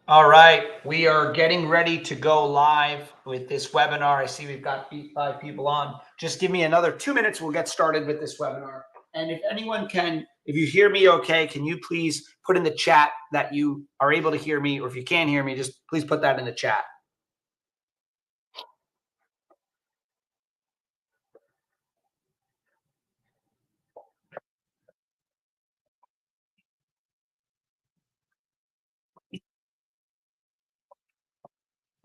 All right, we are getting ready to go live with this webinar. I see we've got 5 people on. Just give me another 2 minutes. We'll get started with this webinar. And if anyone can, if you hear me okay, can you please put in the chat that you are able to hear me, or if you can't hear me, just please put that in the chat.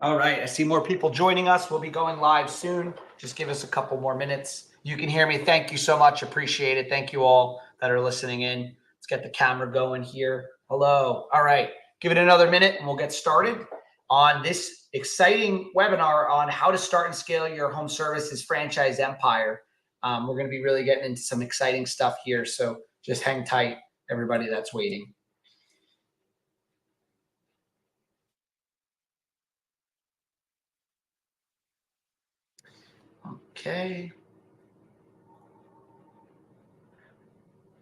All right, I see more people joining us. We'll be going live soon. Just give us a couple more minutes. You can hear me. Thank you so much. Appreciate it. Thank you all that are listening in. Let's get the camera going here. Hello. All right, give it another minute and we'll get started on this exciting webinar on how to start and scale your home services franchise empire. We're going to be really getting into some exciting stuff here. So just hang tight, everybody that's waiting. Okay.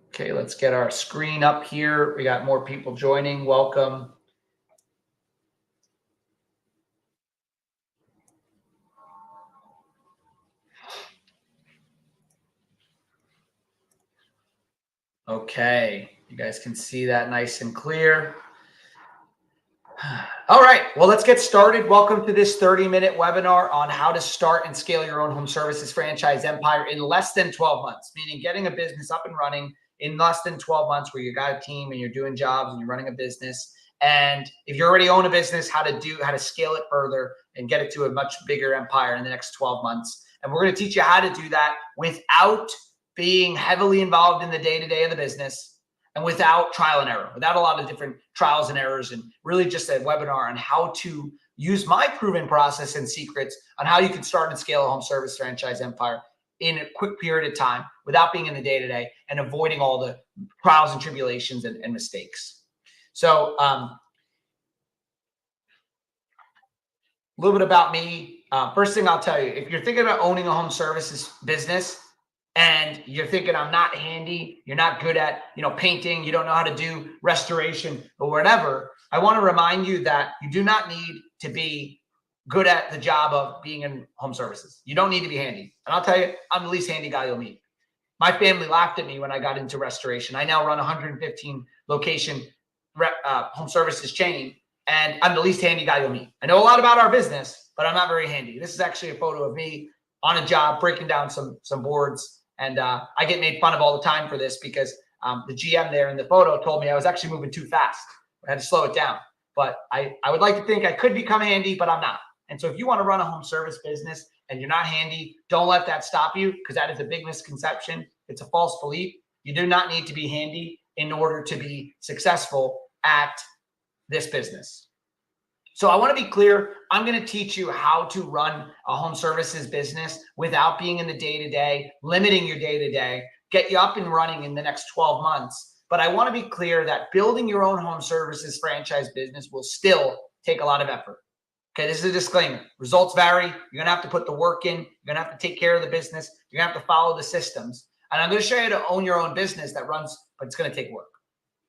Okay, let's get our screen up here. We got more people joining. Welcome. Okay, you guys can see that nice and clear. All right, well, let's get started. Welcome to this 30-minute webinar on how to start and scale your own home services franchise empire in less than 12 months, meaning getting a business up and running in less than 12 months where you got a team and you're doing jobs and you're running a business. And if you already own a business, how to scale it further and get it to a much bigger empire in the next 12 months. And we're going to teach you how to do that without being heavily involved in the day-to-day of the business, and without trial and error, without a lot of different trials and errors, and really just a webinar on how to use my proven process and secrets on how you can start and scale a home service franchise empire in a quick period of time without being in the day-to-day and avoiding all the trials and tribulations and mistakes. So a little bit about me. First thing I'll tell you, if you're thinking about owning a home services business, and you're thinking I'm not handy, you're not good at, painting, you don't know how to do restoration or whatever, I want to remind you that you do not need to be good at the job of being in home services. You don't need to be handy. And I'll tell you, I'm the least handy guy you'll meet. My family laughed at me when I got into restoration. I now run 115 location home services chain, and I'm the least handy guy you'll meet. I know a lot about our business, but I'm not very handy. This is actually a photo of me on a job breaking down some boards. And I get made fun of all the time for this because the GM there in the photo told me I was actually moving too fast. I had to slow it down. But I would like to think I could become handy, but I'm not. And so if you want to run a home service business and you're not handy, don't let that stop you, because that is a big misconception. It's a false belief. You do not need to be handy in order to be successful at this business. So I want to be clear. I'm going to teach you how to run a home services business without being in the day-to-day, limiting your day-to-day, get you up and running in the next 12 months. But I want to be clear that building your own home services franchise business will still take a lot of effort. Okay, this is a disclaimer. Results vary. You're going to have to put the work in. You're going to have to take care of the business. You're going to have to follow the systems. And I'm going to show you how to own your own business that runs, but it's going to take work,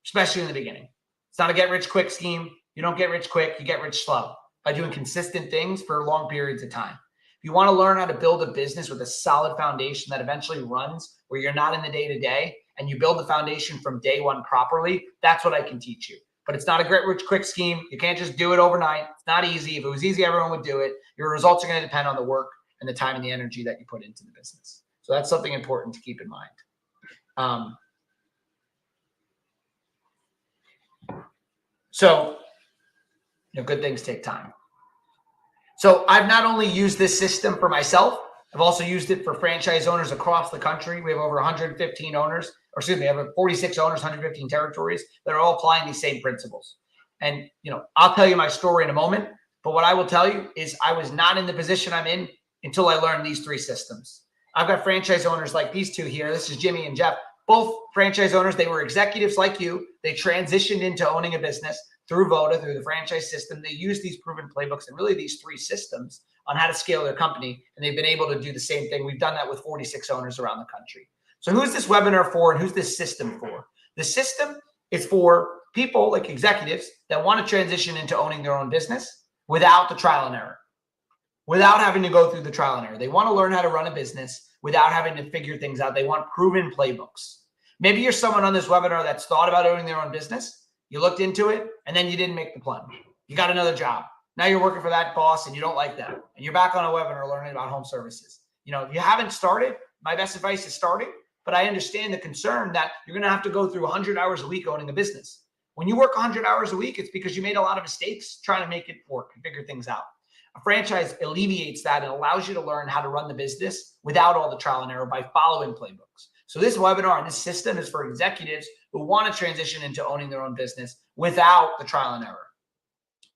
especially in the beginning. It's not a get-rich-quick scheme. You don't get rich quick, you get rich slow by doing consistent things for long periods of time. If you want to learn how to build a business with a solid foundation that eventually runs where you're not in the day-to-day and you build the foundation from day one properly, that's what I can teach you. But it's not a get rich quick scheme. You can't just do it overnight. It's not easy. If it was easy, everyone would do it. Your results are going to depend on the work and the time and the energy that you put into the business. So that's something important to keep in mind. Good things take time. So I've not only used this system for myself, I've also used it for franchise owners across the country. We have over 115 owners, or excuse me, I have 46 owners, 115 territories that are all applying these same principles. And, I'll tell you my story in a moment, but what I will tell you is I was not in the position I'm in until I learned these 3 systems. I've got franchise owners like these 2 here. This is Jimmy and Jeff, both franchise owners. They were executives like you. They transitioned into owning a business through Voda, through the franchise system. They use these proven playbooks and really these 3 systems on how to scale their company. And they've been able to do the same thing. We've done that with 46 owners around the country. So who's this webinar for and who's this system for? The system It's for people like executives that want to transition into owning their own business without the trial and error, without having to go through the trial and error. They want to learn how to run a business without having to figure things out. They want proven playbooks. Maybe you're someone on this webinar that's thought about owning their own business. You looked into it and then you didn't make the plunge. You got another job. Now you're working for that boss and you don't like that. And you're back on a webinar learning about home services. If you haven't started, my best advice is starting. But I understand the concern that you're going to have to go through 100 hours a week owning a business. When you work 100 hours a week, it's because you made a lot of mistakes trying to make it work and figure things out. A franchise alleviates that and allows you to learn how to run the business without all the trial and error by following playbooks. So this webinar and this system is for executives who want to transition into owning their own business without the trial and error.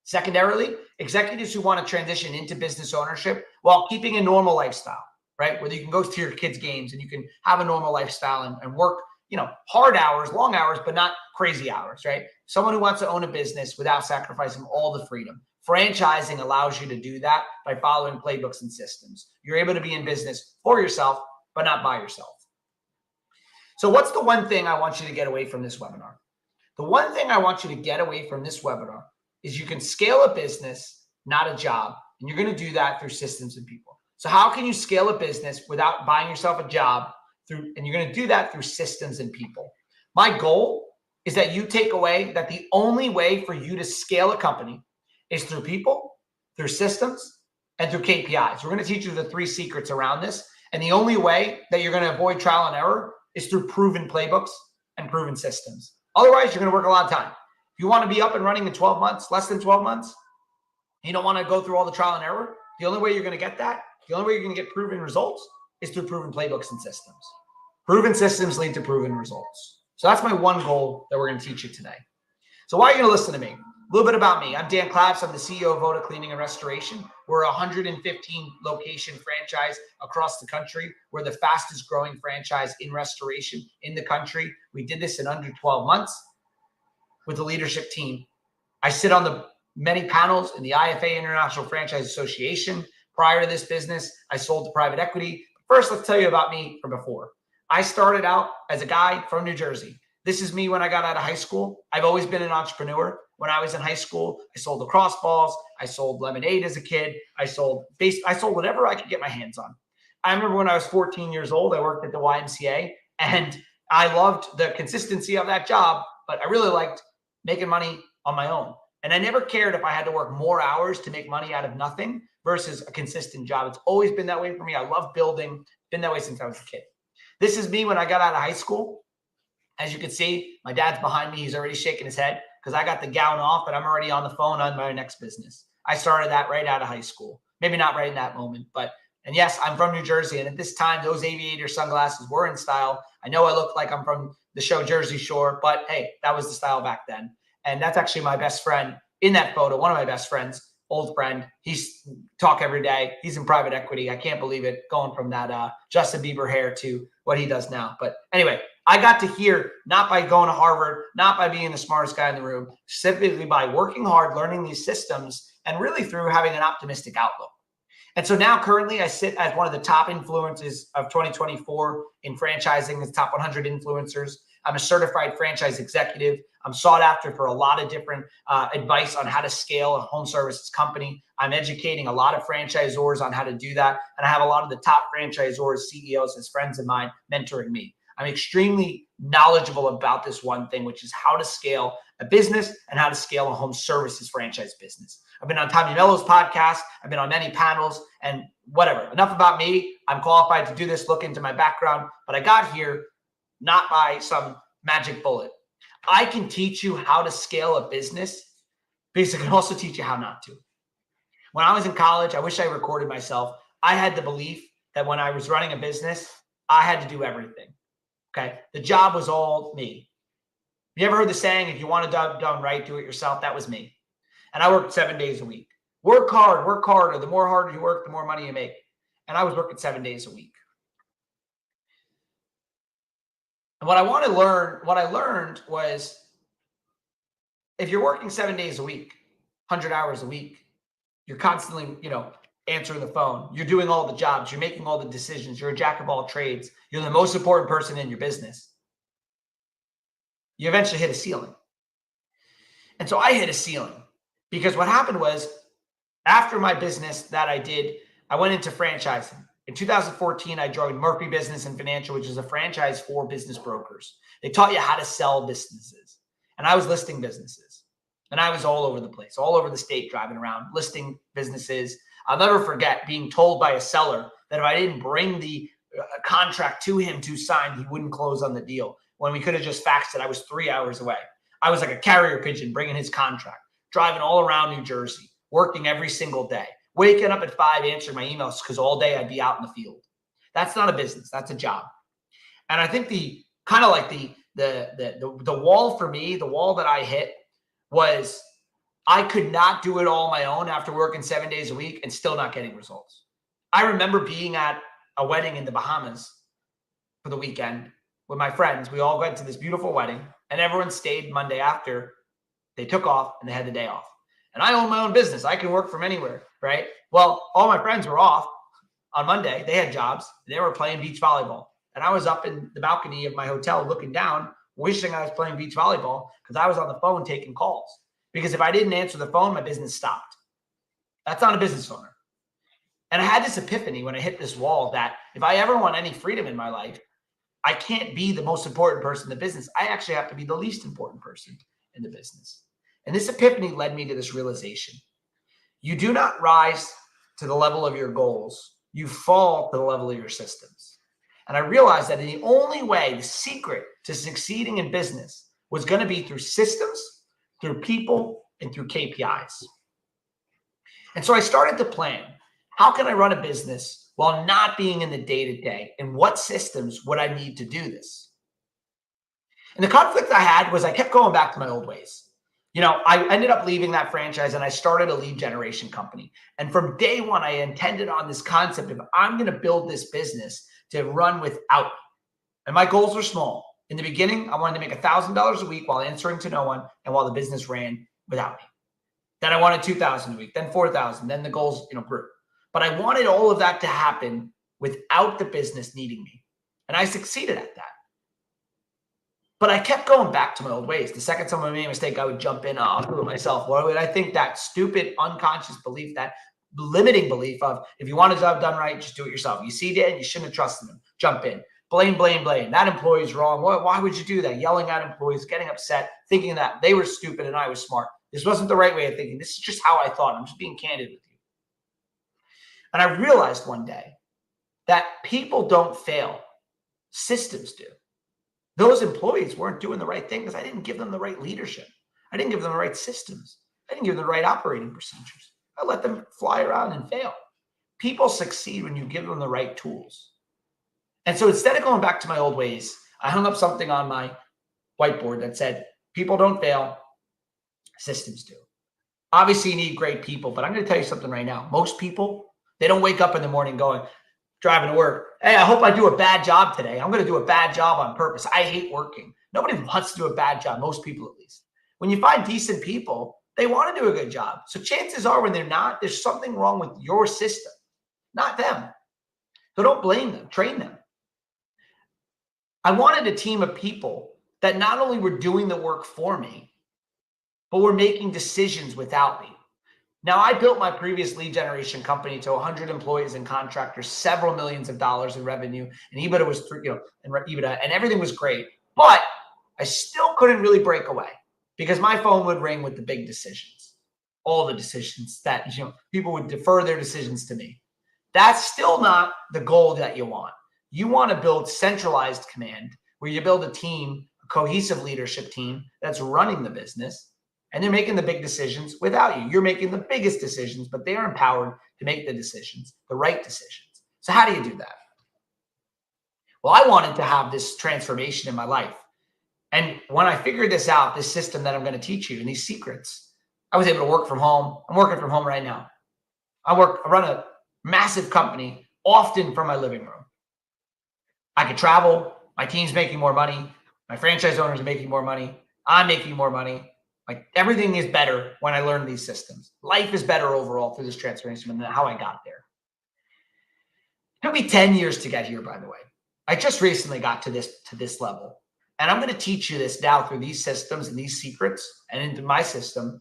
Secondarily, executives who want to transition into business ownership while keeping a normal lifestyle, right? Whether you can go to your kids' games and you can have a normal lifestyle and work, hard hours, long hours, but not crazy hours, right? Someone who wants to own a business without sacrificing all the freedom. Franchising allows you to do that by following playbooks and systems. You're able to be in business for yourself, but not by yourself. So what's the one thing I want you to get away from this webinar? The one thing I want you to get away from this webinar is you can scale a business, not a job. And you're going to do that through systems and people. So how can you scale a business without buying yourself a job and you're going to do that through systems and people. My goal is that you take away that the only way for you to scale a company is through people, through systems, and through KPIs. We're going to teach you the 3 secrets around this. And the only way that you're going to avoid trial and error is through proven playbooks and proven systems. Otherwise, you're going to work a lot of time. If you want to be up and running in 12 months, less than 12 months, you don't want to go through all the trial and error. The only way you're going to get that, the only way you're going to get proven results is through proven playbooks and systems. Proven systems lead to proven results. So that's my one goal that we're going to teach you today. So why are you going to listen to me? A little bit about me. I'm Dan Claps. I'm the CEO of Voda Cleaning and Restoration. We're a 115 location franchise across the country. We're the fastest growing franchise in restoration in the country. We did this in under 12 months with the leadership team. I sit on the many panels in the IFA International Franchise Association. Prior to this business, I sold to private equity. First, let's tell you about me from before. I started out as a guy from New Jersey. This is me when I got out of high school. I've always been an entrepreneur. When I was in high school, I sold lacrosse balls. I sold lemonade as a kid. I sold whatever I could get my hands on. I remember when I was 14 years old, I worked at the YMCA, and I loved the consistency of that job, but I really liked making money on my own. And I never cared if I had to work more hours to make money out of nothing versus a consistent job. It's always been that way for me. I love building, been that way since I was a kid. This is me when I got out of high school. As you can see, my dad's behind me. He's already shaking his head because I got the gown off, but I'm already on the phone on my next business. I started that right out of high school. Maybe not right in that moment, and yes, I'm from New Jersey. And at this time, those aviator sunglasses were in style. I know I look like I'm from the show Jersey Shore, but hey, that was the style back then. And that's actually my best friend in that photo, one of my best friends, old friend. He's talk every day. He's in private equity. I can't believe it, going from that Justin Bieber hair to what he does now. But anyway, I got to hear, not by going to Harvard, not by being the smartest guy in the room, simply by working hard, learning these systems, and really through having an optimistic outlook. And so now currently I sit as one of the top influencers of 2024 in franchising, the top 100 influencers. I'm a certified franchise executive. I'm sought after for a lot of different advice on how to scale a home services company. I'm educating a lot of franchisors on how to do that. And I have a lot of the top franchisors, CEOs as friends of mine mentoring me. I'm extremely knowledgeable about this one thing, which is how to scale a business and how to scale a home services franchise business. I've been on Tommy Mello's podcast. I've been on many panels and whatever. Enough about me. I'm qualified to do this. Look into my background, but I got here not by some magic bullet. I can teach you how to scale a business because I can also teach you how not to. When I was in college, I wish I recorded myself. I had the belief that when I was running a business, I had to do everything. Okay. The job was all me. You ever heard the saying, if you want it done right, do it yourself? That was me. And I worked 7 days a week. Work hard, work harder. The more harder you work, the more money you make. And I was working 7 days a week. And what I learned was if you're working 7 days a week, 100 hours a week, you're constantly, answering the phone. You're doing all the jobs. You're making all the decisions. You're a jack of all trades. You're the most important person in your business. you eventually hit a ceiling. And so I hit a ceiling because what happened was after my business that I did, I went into franchising. In 2014, I joined Murphy Business and Financial, which is a franchise for business brokers. They taught you how to sell businesses. And I was listing businesses. And I was all over the place, all over the state, driving around, listing businesses. I'll never forget being told by a seller that if I didn't bring the contract to him to sign, he wouldn't close on the deal. When we could have just faxed it, I was 3 hours away. I was like a carrier pigeon bringing his contract, driving all around New Jersey, working every single day, waking up at 5, answering my emails because all day I'd be out in the field. That's not a business. That's a job. And I think the kind of like the wall for me, the wall that I hit was I could not do it all on my own after working 7 days a week and still not getting results. I remember being at a wedding in the Bahamas for the weekend with my friends. We all went to this beautiful wedding and everyone stayed Monday after. They took off and they had the day off. And I own my own business. I can work from anywhere, right? Well, all my friends were off on Monday. They had jobs. They were playing beach volleyball. And I was up in the balcony of my hotel looking down, wishing I was playing beach volleyball because I was on the phone taking calls. Because if I didn't answer the phone, my business stopped. That's not a business owner. And I had this epiphany when I hit this wall that if I ever want any freedom in my life, I can't be the most important person in the business. I actually have to be the least important person in the business. And this epiphany led me to this realization. You do not rise to the level of your goals. You fall to the level of your systems. And I realized that the only way, the secret to succeeding in business was going to be through systems, through people, and through KPIs. And so I started to plan, how can I run a business while not being in the day-to-day? And what systems would I need to do this? And the conflict I had was I kept going back to my old ways. I ended up leaving that franchise and I started a lead generation company. And from day one, I intended on this concept of I'm going to build this business to run without me. And my goals were small. In the beginning, I wanted to make $1,000 a week while answering to no one and while the business ran without me. Then I wanted $2,000 a week, then $4,000, then the goals, grew. But I wanted all of that to happen without the business needing me. And I succeeded at that. But I kept going back to my old ways. The second someone made a mistake, I would jump in. I'll do it myself. Why would I think that stupid, unconscious belief, that limiting belief of if you want a job done right, just do it yourself. You see that, you shouldn't have trusted them. Jump in. Blame, blame, blame. That employee's wrong. Why would you do that? Yelling at employees, getting upset, thinking that they were stupid and I was smart. This wasn't the right way of thinking. This is just how I thought. I'm just being candid with you. And I realized one day that people don't fail. Systems do. Those employees weren't doing the right thing because I didn't give them the right leadership. I didn't give them the right systems. I didn't give them the right operating procedures. I let them fly around and fail. People succeed when you give them the right tools. And so instead of going back to my old ways, I hung up something on my whiteboard that said, people don't fail, systems do. Obviously, you need great people, but I'm going to tell you something right now. Most people, they don't wake up in the morning driving to work. Hey, I hope I do a bad job today. I'm going to do a bad job on purpose. I hate working. Nobody wants to do a bad job, most people at least. When you find decent people, they want to do a good job. So chances are when they're not, there's something wrong with your system, not them. So don't blame them, train them. I wanted a team of people that not only were doing the work for me, but were making decisions without me. Now, I built my previous lead generation company to 100 employees and contractors, several millions of dollars in revenue, and EBITDA was and everything was great. But I still couldn't really break away because my phone would ring with the big decisions, all the decisions that people would defer their decisions to me. That's still not the goal that you want. You want to build centralized command where you build a team, a cohesive leadership team that's running the business. And they're making the big decisions without you. You're making the biggest decisions, but they are empowered to make the decisions, the right decisions. So how do you do that? Well, I wanted to have this transformation in my life. And when I figured this out, this system that I'm going to teach you and these secrets, I was able to work from home. I'm working from home right now. I run a massive company, often from my living room. I could travel. My team's making more money. My franchise owners are making more money. I'm making more money. Like everything is better when I learn these systems. Life is better overall through this transformation than how I got there. It took me 10 years to get here, by the way. I just recently got to this level. And I'm going to teach you this now through these systems and these secrets and into my system.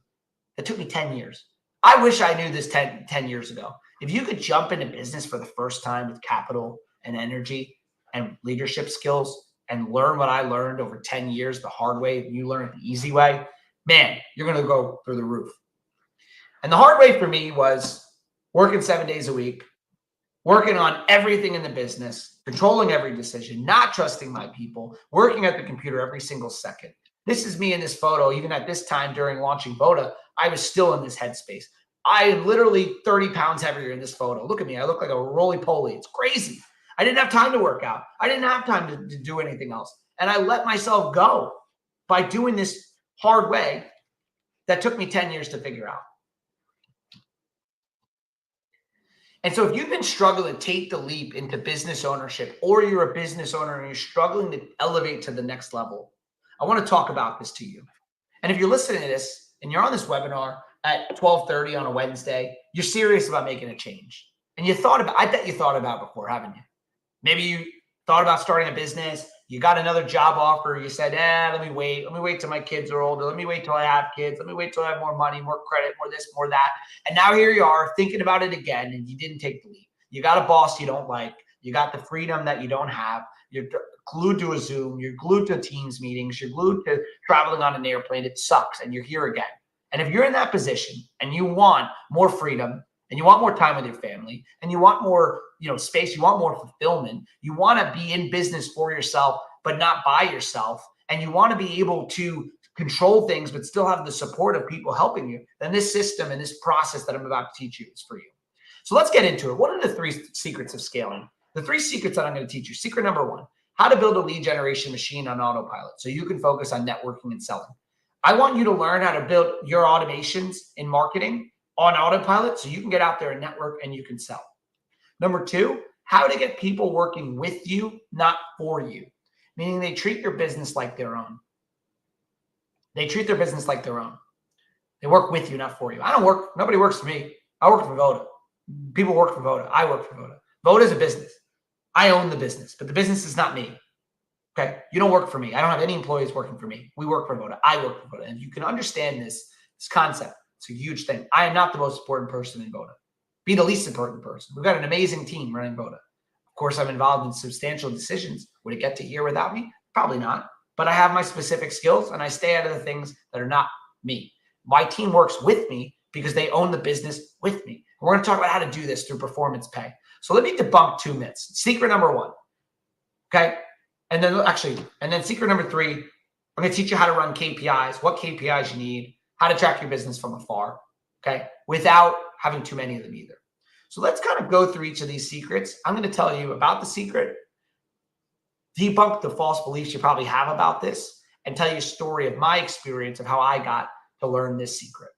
It took me 10 years. I wish I knew this 10 years ago. If you could jump into business for the first time with capital and energy and leadership skills and learn what I learned over 10 years the hard way, and you learn it the easy way, man, you're going to go through the roof. And the hard way for me was working 7 days a week, working on everything in the business, controlling every decision, not trusting my people, working at the computer every single second. This is me in this photo. Even at this time during launching Voda, I was still in this headspace. I am literally 30 pounds heavier in this photo. Look at me. I look like a roly-poly. It's crazy. I didn't have time to work out. I didn't have time to do anything else. And I let myself go by doing this hard way that took me 10 years to figure out. And so if you've been struggling to take the leap into business ownership, or you're a business owner and you're struggling to elevate to the next level, I want to talk about this to you. And if you're listening to this and you're on this webinar at 12:30 on a Wednesday, you're serious about making a change. And I bet you thought about it before, haven't you? Maybe you thought about starting a business. You got another job offer. You said, let me wait. Let me wait till my kids are older. Let me wait till I have kids. Let me wait till I have more money, more credit, more this, more that. And now here you are thinking about it again, and you didn't take the leap. You got a boss you don't like. You got the freedom that you don't have. You're glued to a Zoom. You're glued to Teams meetings. You're glued to traveling on an airplane. It sucks, and you're here again. And if you're in that position and you want more freedom, and you want more time with your family, and you want more, space, you want more fulfillment, you want to be in business for yourself, but not by yourself, and you want to be able to control things, but still have the support of people helping you, then this system and this process that I'm about to teach you is for you. So let's get into it. What are the 3 secrets of scaling? The 3 secrets that I'm going to teach you. Secret number 1, how to build a lead generation machine on autopilot so you can focus on networking and selling. I want you to learn how to build your automations in marketing on autopilot so you can get out there and network and you can sell. Number 2, how to get people working with you, not for you, meaning they treat your business like their own. They treat their business like their own. They work with you, not for you. Nobody works for me. I work for Voda. People work for Voda. I work for Voda. Voda is a business. I own the business, but the business is not me. Okay? You don't work for me. I don't have any employees working for me. We work for Voda. I work for Voda. And you can understand this concept. It's a huge thing. I am not the most important person in Voda. Be the least important person. We've got an amazing team running Voda. Of course, I'm involved in substantial decisions. Would it get to here without me? Probably not. But I have my specific skills, and I stay out of the things that are not me. My team works with me because they own the business with me. And we're going to talk about how to do this through performance pay. So let me debunk 2 myths. Secret number 1. Okay? And then secret number 3, I'm going to teach you how to run KPIs, what KPIs you need, how to track your business from afar, okay, without having too many of them either. So let's kind of go through each of these secrets. I'm going to tell you about the secret, debunk the false beliefs you probably have about this, and tell you a story of my experience of how I got to learn this secret.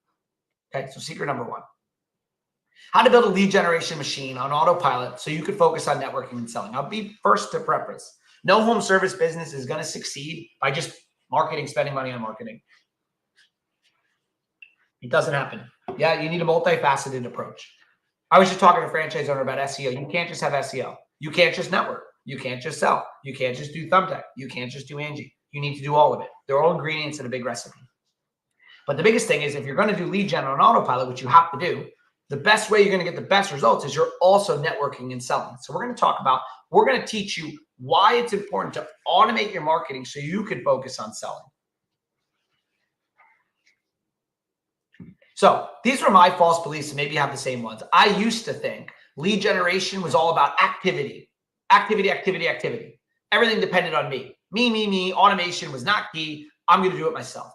Okay, so secret number 1. How to build a lead generation machine on autopilot so you can focus on networking and selling. I'll be first to preface. No home service business is going to succeed by just marketing, spending money on marketing. It doesn't happen. Yeah, you need a multifaceted approach. I was just talking to a franchise owner about SEO. You can't just have SEO. You can't just network. You can't just sell. You can't just do Thumbtack. You can't just do Angie. You need to do all of it. They're all ingredients in a big recipe. But the biggest thing is if you're going to do lead gen on autopilot, which you have to do, the best way you're going to get the best results is you're also networking and selling. So we're going to teach you why it's important to automate your marketing so you can focus on selling. So these were my false beliefs, and maybe you have the same ones. I used to think lead generation was all about activity. Everything depended on me. Me. Automation was not key. I'm going to do it myself.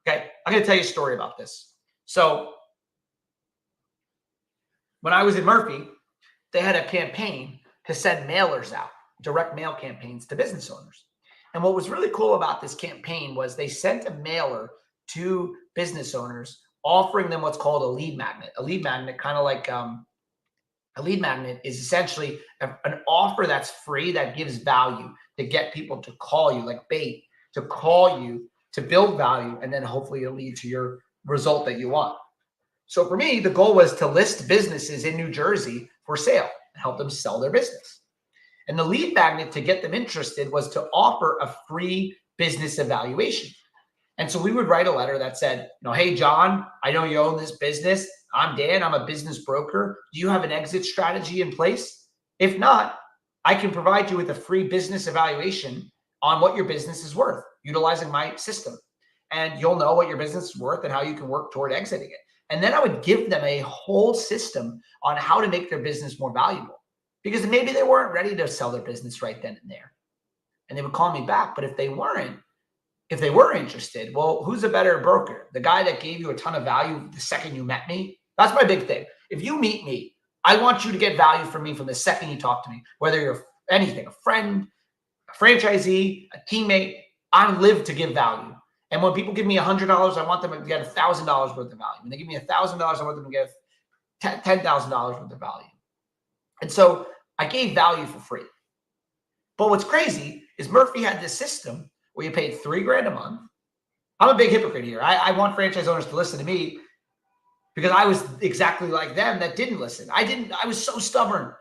Okay. I'm going to tell you a story about this. So when I was in Murphy, they had a campaign to send mailers out, direct mail campaigns to business owners. And what was really cool about this campaign was they sent a mailer to business owners offering them what's called a lead magnet. A lead magnet, kind of like a lead magnet, is essentially an offer that's free that gives value to get people to call you, like bait, to call you to build value, and then hopefully it'll lead to your result that you want. So for me, the goal was to list businesses in New Jersey for sale and help them sell their business. And the lead magnet to get them interested was to offer a free business evaluation. And so we would write a letter that said, hey, John, I know you own this business. I'm Dan. I'm a business broker. Do you have an exit strategy in place? If not, I can provide you with a free business evaluation on what your business is worth utilizing my system. And you'll know what your business is worth and how you can work toward exiting it. And then I would give them a whole system on how to make their business more valuable, because maybe they weren't ready to sell their business right then and there. And they would call me back. But if they were interested, well, who's a better broker? The guy that gave you a ton of value the second you met me? That's my big thing. If you meet me, I want you to get value from me from the second you talk to me, whether you're anything, a friend, a franchisee, a teammate. I live to give value. And when people give me $100, I want them to get $1,000 worth of value. When they give me $1,000, I want them to get $10,000 worth of value. And so I gave value for free. But what's crazy is Murphy had this system where you paid $3,000 a month. I'm a big hypocrite here. I want franchise owners to listen to me because I was exactly like them that didn't listen. I was so stubborn.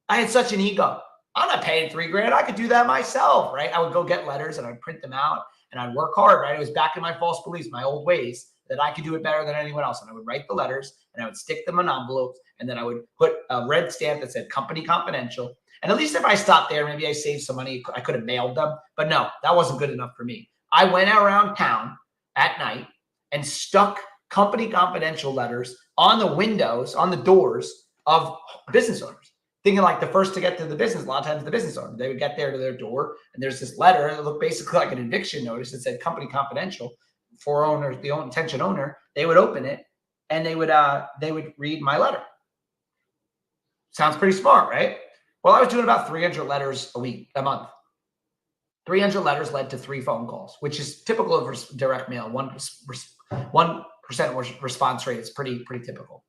I had such an ego. I'm not paying $3,000. I could do that myself, right? I would go get letters and I'd print them out and I'd work hard, right? It was back in my false beliefs, my old ways, that I could do it better than anyone else. And I would write the letters and I would stick them in envelopes, and then I would put a red stamp that said company confidential. And at least if I stopped there, maybe I saved some money. I could have mailed them, but no, that wasn't good enough for me. I went around town at night and stuck company confidential letters on the windows, on the doors of business owners, thinking like the first to get to the business. A lot of times the business owner, they would get there to their door and there's this letter that looked basically like an eviction notice that said company confidential for owners, the intention owner. They would open it and they would read my letter. Sounds pretty smart, right? Well, I was doing about 300 letters a month. 300 letters led to 3 phone calls, which is typical of direct mail. 1% response rate is pretty typical.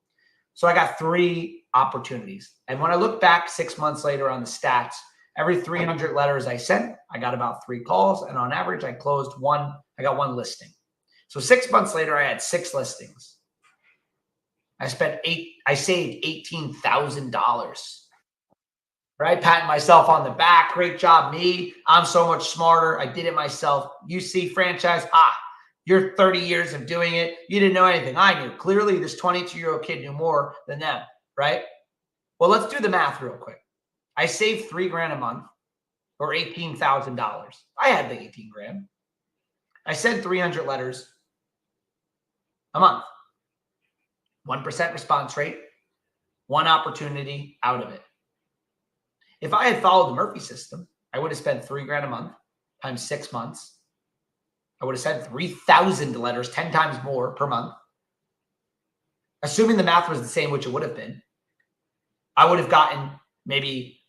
So I got 3 opportunities. And when I look back 6 months later on the stats, every 300 letters I sent, I got about 3 calls. And on average, I got 1 listing. So 6 months later, I had 6 listings. I saved $18,000. Right? Patting myself on the back. Great job, me. I'm so much smarter. I did it myself. You see, franchise, you're 30 years of doing it. You didn't know anything. I knew. Clearly, this 22-year-old kid knew more than them, right? Well, let's do the math real quick. I saved $3,000 a month, or $18,000. I had the $18,000. I sent 300 letters a month. 1% response rate, 1 opportunity out of it. If I had followed the Murphy system, I would have spent $3,000 a month times 6 months. I would have sent 3,000 letters, 10 times more per month. Assuming the math was the same, which it would have been, I would have gotten maybe,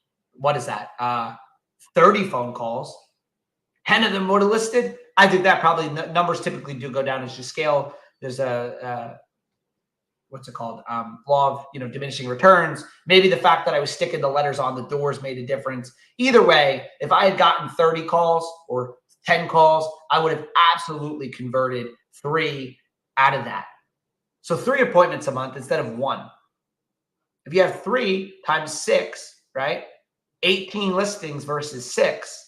30 phone calls. 10 of them would have listed. I think that probably numbers typically do go down as you scale. There's a law of diminishing returns. Maybe the fact that I was sticking the letters on the doors made a difference. Either way, if I had gotten 30 calls or 10 calls, I would have absolutely converted 3 out of that. So 3 appointments a month instead of 1. If you have 3 times 6, right? 18 listings versus 6.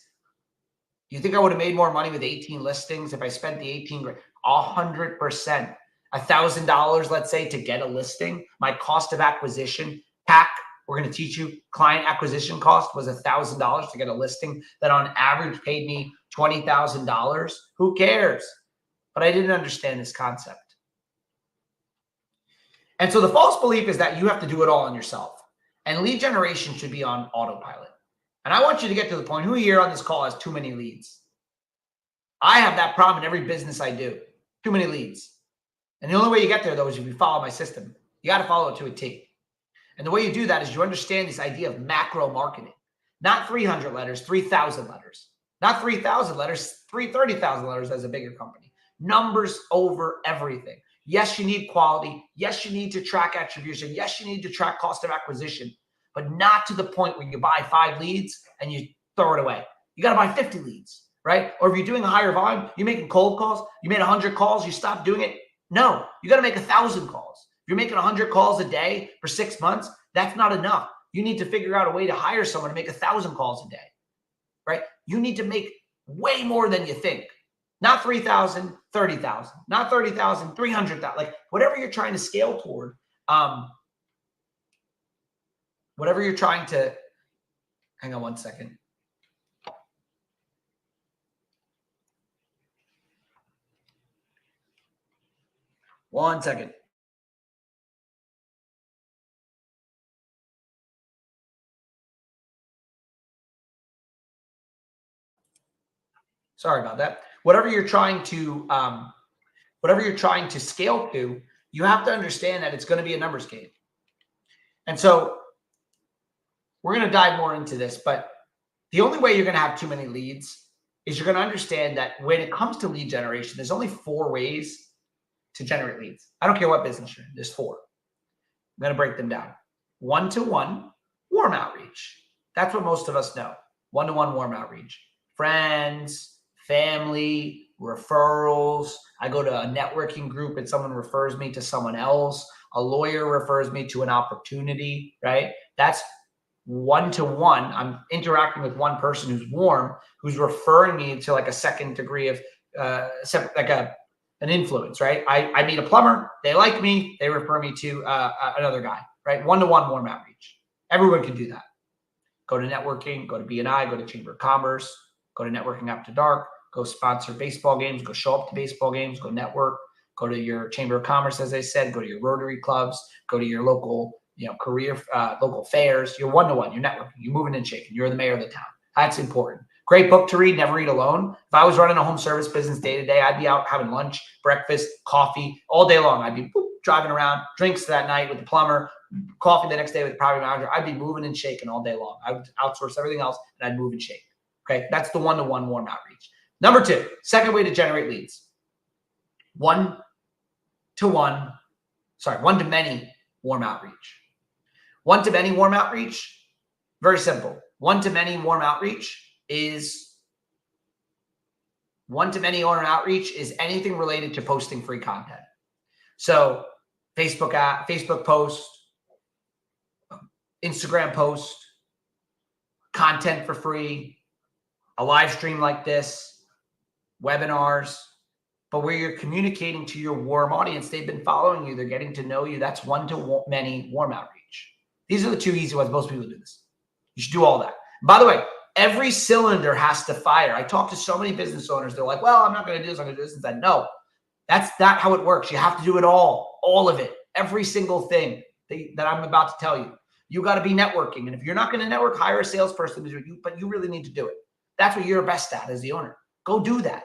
Do you think I would have made more money with 18 listings if I spent the 18? 100%. $1,000, let's say, to get a listing. My cost of acquisition, CAC, we're going to teach you, client acquisition cost was $1,000 to get a listing that on average paid me $20,000. Who cares? But I didn't understand this concept. And so the false belief is that you have to do it all on yourself. And lead generation should be on autopilot. And I want you to get to the point, who here on this call has too many leads? I have that problem in every business I do. Too many leads. And the only way you get there, though, is if you follow my system. You got to follow it to a T. And the way you do that is you understand this idea of macro marketing. Not 300 letters, 3,000 letters. Not 3,000 letters, 30,000 letters as a bigger company. Numbers over everything. Yes, you need quality. Yes, you need to track attribution. Yes, you need to track cost of acquisition. But not to the point where you buy 5 leads and you throw it away. You got to buy 50 leads, right? Or if you're doing a higher volume, you're making cold calls. You made 100 calls, you stop doing it. No, you got to make 1,000 calls. If you're making 100 calls a day for 6 months, that's not enough. You need to figure out a way to hire someone to make 1,000 calls a day, right? You need to make way more than you think. Not 3,000, 30,000, not 30,000, 300,000, like whatever you're trying to scale toward, whatever you're trying to, hang on one second. One second. Sorry about that. Whatever you're trying to scale to, you have to understand that it's going to be a numbers game. And so we're going to dive more into this, but the only way you're going to have too many leads is you're going to understand that when it comes to lead generation, there's only 4 ways to generate leads. I don't care what business you're in, there's 4. I'm going to break them down. 1-to-1 warm outreach. That's what most of us know. 1-to-1 warm outreach. Friends, family, referrals. I go to a networking group and someone refers me to someone else. A lawyer refers me to an opportunity, right? That's 1-to-1. I'm interacting with one person who's warm, who's referring me to like a second degree of an influence, right? I meet a plumber, they like me, they refer me to another guy, right? 1-to-1 warm outreach. Everyone can do that. Go to networking, go to BNI, go to Chamber of Commerce, go to Networking After Dark, go sponsor baseball games, go show up to baseball games, go network, go to your Chamber of Commerce, as I said, go to your Rotary clubs, go to your local, career, local fairs. You're 1-to-1, you're networking, you're moving and shaking, you're the mayor of the town. That's important. Great book to read, Never Eat Alone. If I was running a home service business day to day, I'd be out having lunch, breakfast, coffee all day long. I'd be driving around, drinks that night with the plumber, coffee the next day with the property manager. I'd be moving and shaking all day long. I would outsource everything else and I'd move and shake. Okay, that's the 1-to-1 warm outreach. Number 2, second way to generate leads. 1-to-many warm outreach. 1-to-many warm outreach, very simple. 1-to-many warm outreach is anything related to posting free content. So Facebook post, Instagram post, content for free, a live stream like this, webinars, but where you're communicating to your warm audience. They've been following you. They're getting to know you. That's 1-to-many warm outreach. These are the 2 easy ones. Most people do this. You should do all that. By the way, every cylinder has to fire. I talk to so many business owners. They're like, well, I'm not going to do this. I'm going to do this. And that. No, that's not how it works. You have to do it all of it. Every single thing that I'm about to tell you. You got to be networking. And if you're not going to network, hire a salesperson to do it. But you really need to do it. That's what you're best at as the owner. Go do that.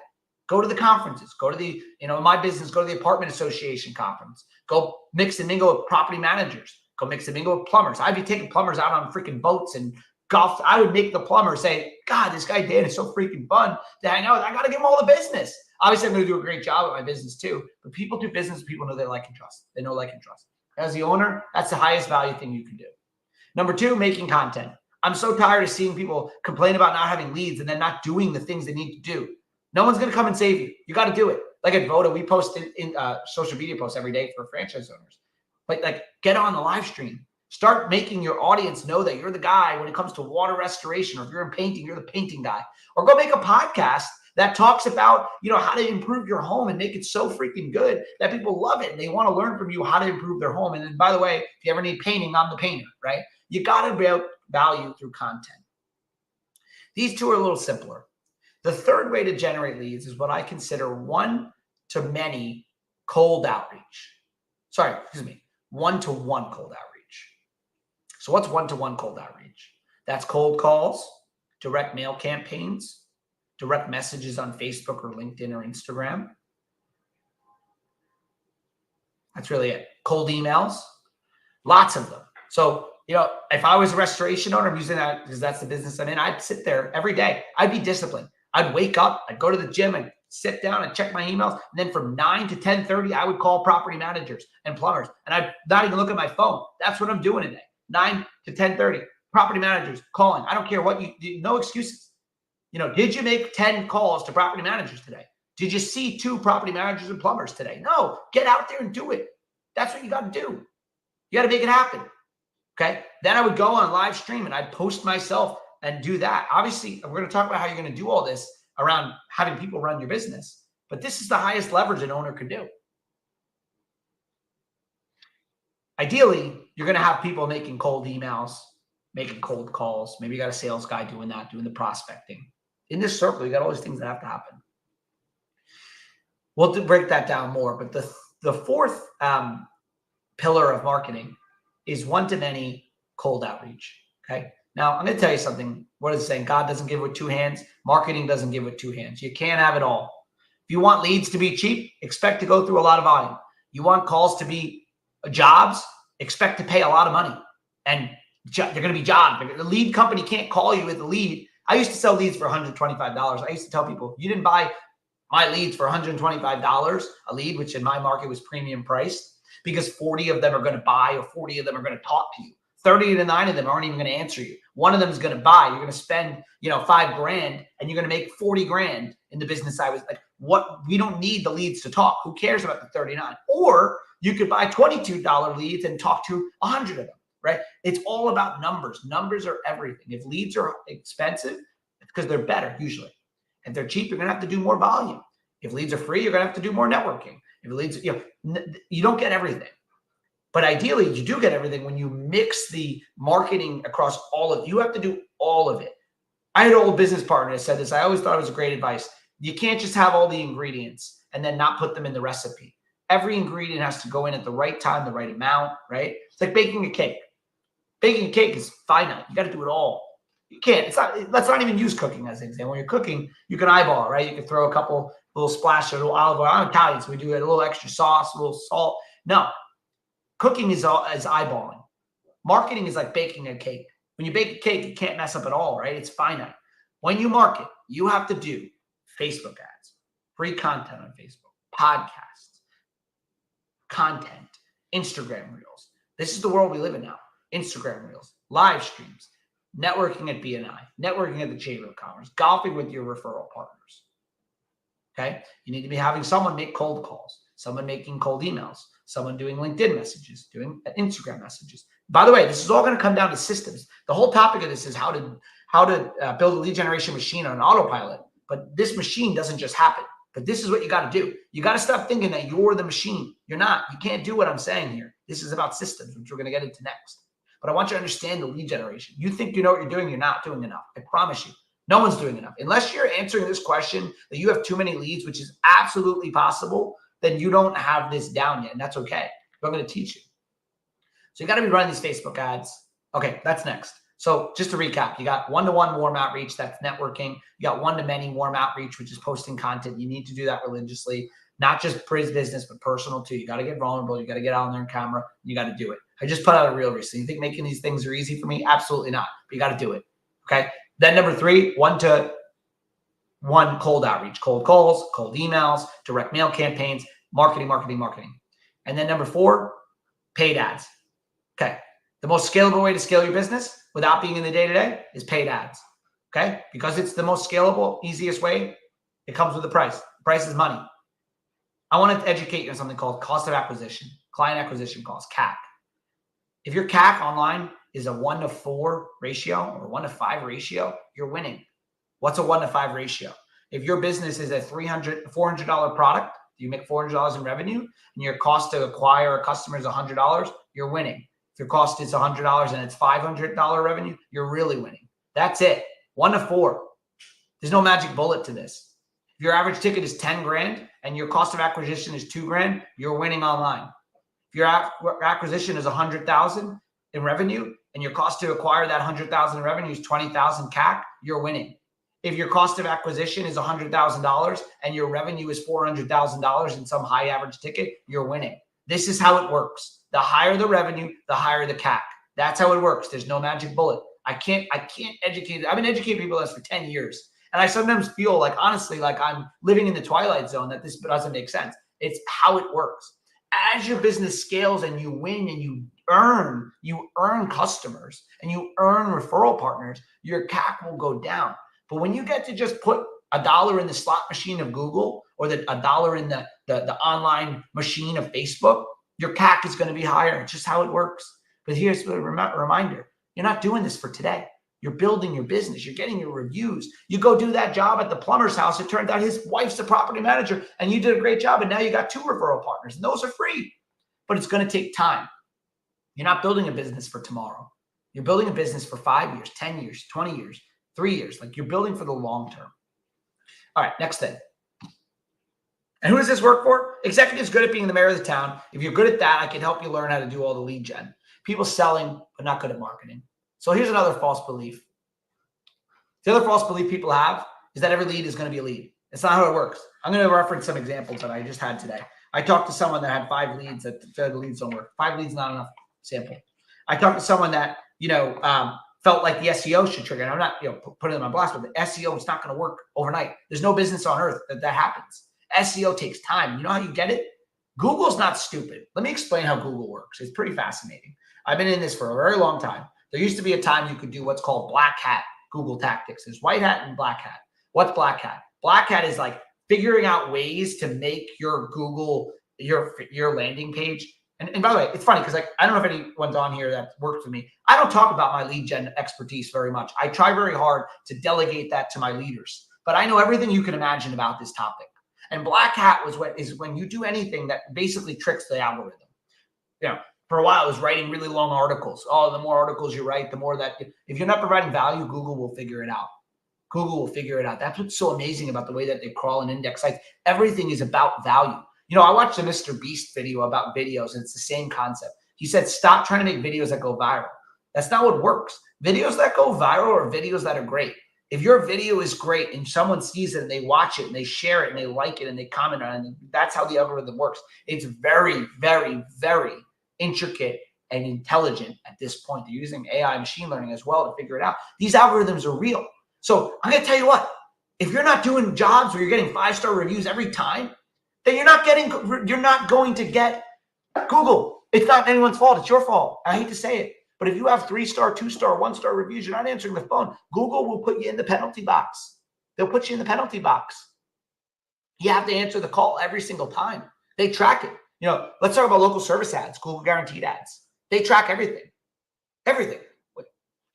Go to the conferences. Go to the, in my business, go to the apartment association conference. Go mix and mingle with property managers. Go mix and mingle with plumbers. I'd be taking plumbers out on freaking boats and golf. I would make the plumber say, God, this guy Dan is so freaking fun to hang out with. I got to give him all the business. Obviously, I'm going to do a great job at my business too. But people do business with people know they like and trust. They know, like, and trust. As the owner, that's the highest value thing you can do. Number 2, making content. I'm so tired of seeing people complain about not having leads and then not doing the things they need to do. No one's going to come and save you. You got to do it. Like at Voda, we post in social media posts every day for franchise owners. But like, get on the live stream. Start making your audience know that you're the guy when it comes to water restoration, or if you're in painting, you're the painting guy. Or go make a podcast that talks about, how to improve your home and make it so freaking good that people love it and they want to learn from you how to improve their home. And then, by the way, if you ever need painting, I'm the painter, right? You got to build value through content. These 2 are a little simpler. The third way to generate leads is what I consider 1-to-many cold outreach. 1-to-1 cold outreach. So what's 1-to-1 cold outreach? That's cold calls, direct mail campaigns, direct messages on Facebook or LinkedIn or Instagram. That's really it. Cold emails, lots of them. So, if I was a restoration owner, I'm using that because that's the business I'm in. I'd sit there every day. I'd be disciplined. I'd wake up, I'd go to the gym, and sit down and check my emails. And then from 9 to 10:30, I would call property managers and plumbers. And I'd not even look at my phone. That's what I'm doing today. 9 to 10:30, property managers calling. I don't care what no excuses. Did you make 10 calls to property managers today? Did you see 2 property managers and plumbers today? No, get out there and do it. That's what you got to do. You got to make it happen. Okay. Then I would go on live stream and I'd post myself and do that. Obviously, we're going to talk about how you're going to do all this around having people run your business, but this is the highest leverage an owner could do. Ideally, you're going to have people making cold emails, making cold calls. Maybe you got a sales guy doing that, doing the prospecting. In this circle, you got all these things that have to happen. We'll break that down more, but the fourth pillar of marketing is one-to-many cold outreach. Okay. Now I'm going to tell you something. What is it saying? God doesn't give with two hands. Marketing doesn't give with two hands. You can't have it all. If you want leads to be cheap, expect to go through a lot of volume. You want calls to be jobs, expect to pay a lot of money, and they're going to be jobs. The lead company can't call you with a lead. I used to sell leads for $125. I used to tell people, you didn't buy my leads for $125 a lead, which in my market was premium priced, because 40 of them are going to buy or 40 of them are going to talk to you. 30 to 9 of them aren't even going to answer you. One of them is going to buy. You're going to spend, $5,000 and you're going to make 40 grand in the business. I was like, we don't need the leads to talk. Who cares about the 39? Or you could buy $22 leads and talk to 100 of them, right? It's all about numbers. Numbers are everything. If leads are expensive, it's because they're better usually. If they're cheap, you're going to have to do more volume. If leads are free, you're going to have to do more networking. If leads, you don't get everything. But ideally, you do get everything when you mix the marketing across all of it. You have to do all of it. I had an old business partner that said this. I always thought it was great advice. You can't just have all the ingredients and then not put them in the recipe. Every ingredient has to go in at the right time, the right amount, right? It's like baking a cake. Baking a cake is finite. You got to do it all. You can't. Let's not even use cooking as an example. When you're cooking, you can eyeball, right? You can throw a couple little splash of olive oil. I'm Italian, so we do a little extra sauce, a little salt. No. Cooking is eyeballing. Marketing is like baking a cake. When you bake a cake, you can't mess up at all, right? It's finite. When you market, you have to do Facebook ads, free content on Facebook, podcasts, content, Instagram Reels. This is the world we live in now. Instagram Reels, live streams, networking at BNI, networking at the Chamber of Commerce, golfing with your referral partners. Okay? You need to be having someone make cold calls, someone making cold emails, someone doing LinkedIn messages, doing Instagram messages. By the way, this is all going to come down to systems. The whole topic of this is how to build a lead generation machine on an autopilot. But this machine doesn't just happen. But this is what you got to do. You got to stop thinking that you're the machine. You're not. You can't do what I'm saying here. This is about systems, which we're going to get into next. But I want you to understand the lead generation. You think you know what you're doing. You're not doing enough. I promise you. No one's doing enough. Unless you're answering this question that you have too many leads, which is absolutely possible, then you don't have this down yet. And that's okay. But I'm going to teach you. So you got to be running these Facebook ads. Okay, that's next. So just to recap, you got one-to-one warm outreach, that's networking. You got one-to-many warm outreach, which is posting content. You need to do that religiously, not just business, but personal too. You got to get vulnerable. You got to get out on there on camera. You got to do it. I just put out a reel recently. You think making these things are easy for me? Absolutely not. But you got to do it. Okay. Then number 3, one-to-one cold outreach, cold calls, cold emails, direct mail campaigns, marketing. And then number 4, paid ads. Okay. The most scalable way to scale your business without being in the day-to-day is paid ads. Okay. Because it's the most scalable, easiest way. It comes with a price. The price is money. I want to educate you on something called cost of acquisition, client acquisition cost, CAC. If your CAC online is a 1-to-4 ratio or 1-to-5 ratio, you're winning. What's a 1-to-5 ratio? If your business is a $400 product, you make $400 in revenue, and your cost to acquire a customer is $100, you're winning. If your cost is $100 and it's $500 revenue, you're really winning. That's it. 1-to-4. There's no magic bullet to this. If your average ticket is 10 grand and your cost of acquisition is 2 grand, you're winning online. If your acquisition is 100,000 in revenue and your cost to acquire that 100,000 in revenue is 20,000 CAC, you're winning. If your cost of acquisition is $100,000 and your revenue is $400,000 in some high average ticket, you're winning. This is how it works. The higher the revenue, the higher the CAC. That's how it works. There's no magic bullet. I can't educate. I've been educating people on this for 10 years. And I sometimes feel like, honestly, like I'm living in the twilight zone, that this doesn't make sense. It's how it works. As your business scales and you win and you earn customers and you earn referral partners, your CAC will go down. But when you get to just put $1 in the slot machine of Google or $1 in the online machine of Facebook, your CAC is going to be higher. It's just how it works. But here's a reminder. You're not doing this for today. You're building your business. You're getting your reviews. You go do that job at the plumber's house. It turned out his wife's the property manager and you did a great job. And now you got 2 referral partners and those are free, but it's going to take time. You're not building a business for tomorrow. You're building a business for 5 years, 10 years, 20 years, 3 years. Like you're building for the long term. All right, next thing. And who does this work for? Executives good at being the mayor of the town. If you're good at that, I can help you learn how to do all the lead gen. People selling, but not good at marketing. So here's another false belief. The other false belief people have is that every lead is going to be a lead. It's not how it works. I'm going to reference some examples that I just had today. I talked to someone that had 5 leads that the leads don't work. 5 leads not enough sample. I talked to someone that, felt like the SEO should trigger. And I'm not, putting them on blast, but the SEO is not going to work overnight. There's no business on earth that happens. SEO takes time. You know how you get it? Google's not stupid. Let me explain how Google works. It's pretty fascinating. I've been in this for a very long time. There used to be a time you could do what's called black hat Google tactics. There's white hat and black hat. What's black hat? Black hat is like figuring out ways to make your Google, your landing page. And by the way, it's funny because I don't know if anyone's on here that worked for me. I don't talk about my lead gen expertise very much. I try very hard to delegate that to my leaders, but I know everything you can imagine about this topic. And black hat is when you do anything that basically tricks the algorithm. For a while, I was writing really long articles. Oh, the more articles you write, the more that if you're not providing value, Google will figure it out. Google will figure it out. That's what's so amazing about the way that they crawl and index sites. Everything is about value. I watched a Mr. Beast video about videos, and it's the same concept. He said, stop trying to make videos that go viral. That's not what works. Videos that go viral are videos that are great. If your video is great and someone sees it and they watch it and they share it and they like it and they comment on it, that's how the algorithm works. It's very, very, very intricate and intelligent at this point. They're using AI machine learning as well to figure it out. These algorithms are real. So I'm going to tell you what, if you're not doing jobs where you're getting 5-star reviews every time, then you're not going to get Google. It's not anyone's fault. It's your fault. I hate to say it, but if you have 3-star, 2-star, 1-star reviews, you're not answering the phone. Google will put you in the penalty box. They'll put you in the penalty box. You have to answer the call every single time. They track it. Let's talk about local service ads, Google guaranteed ads. They track everything. Everything.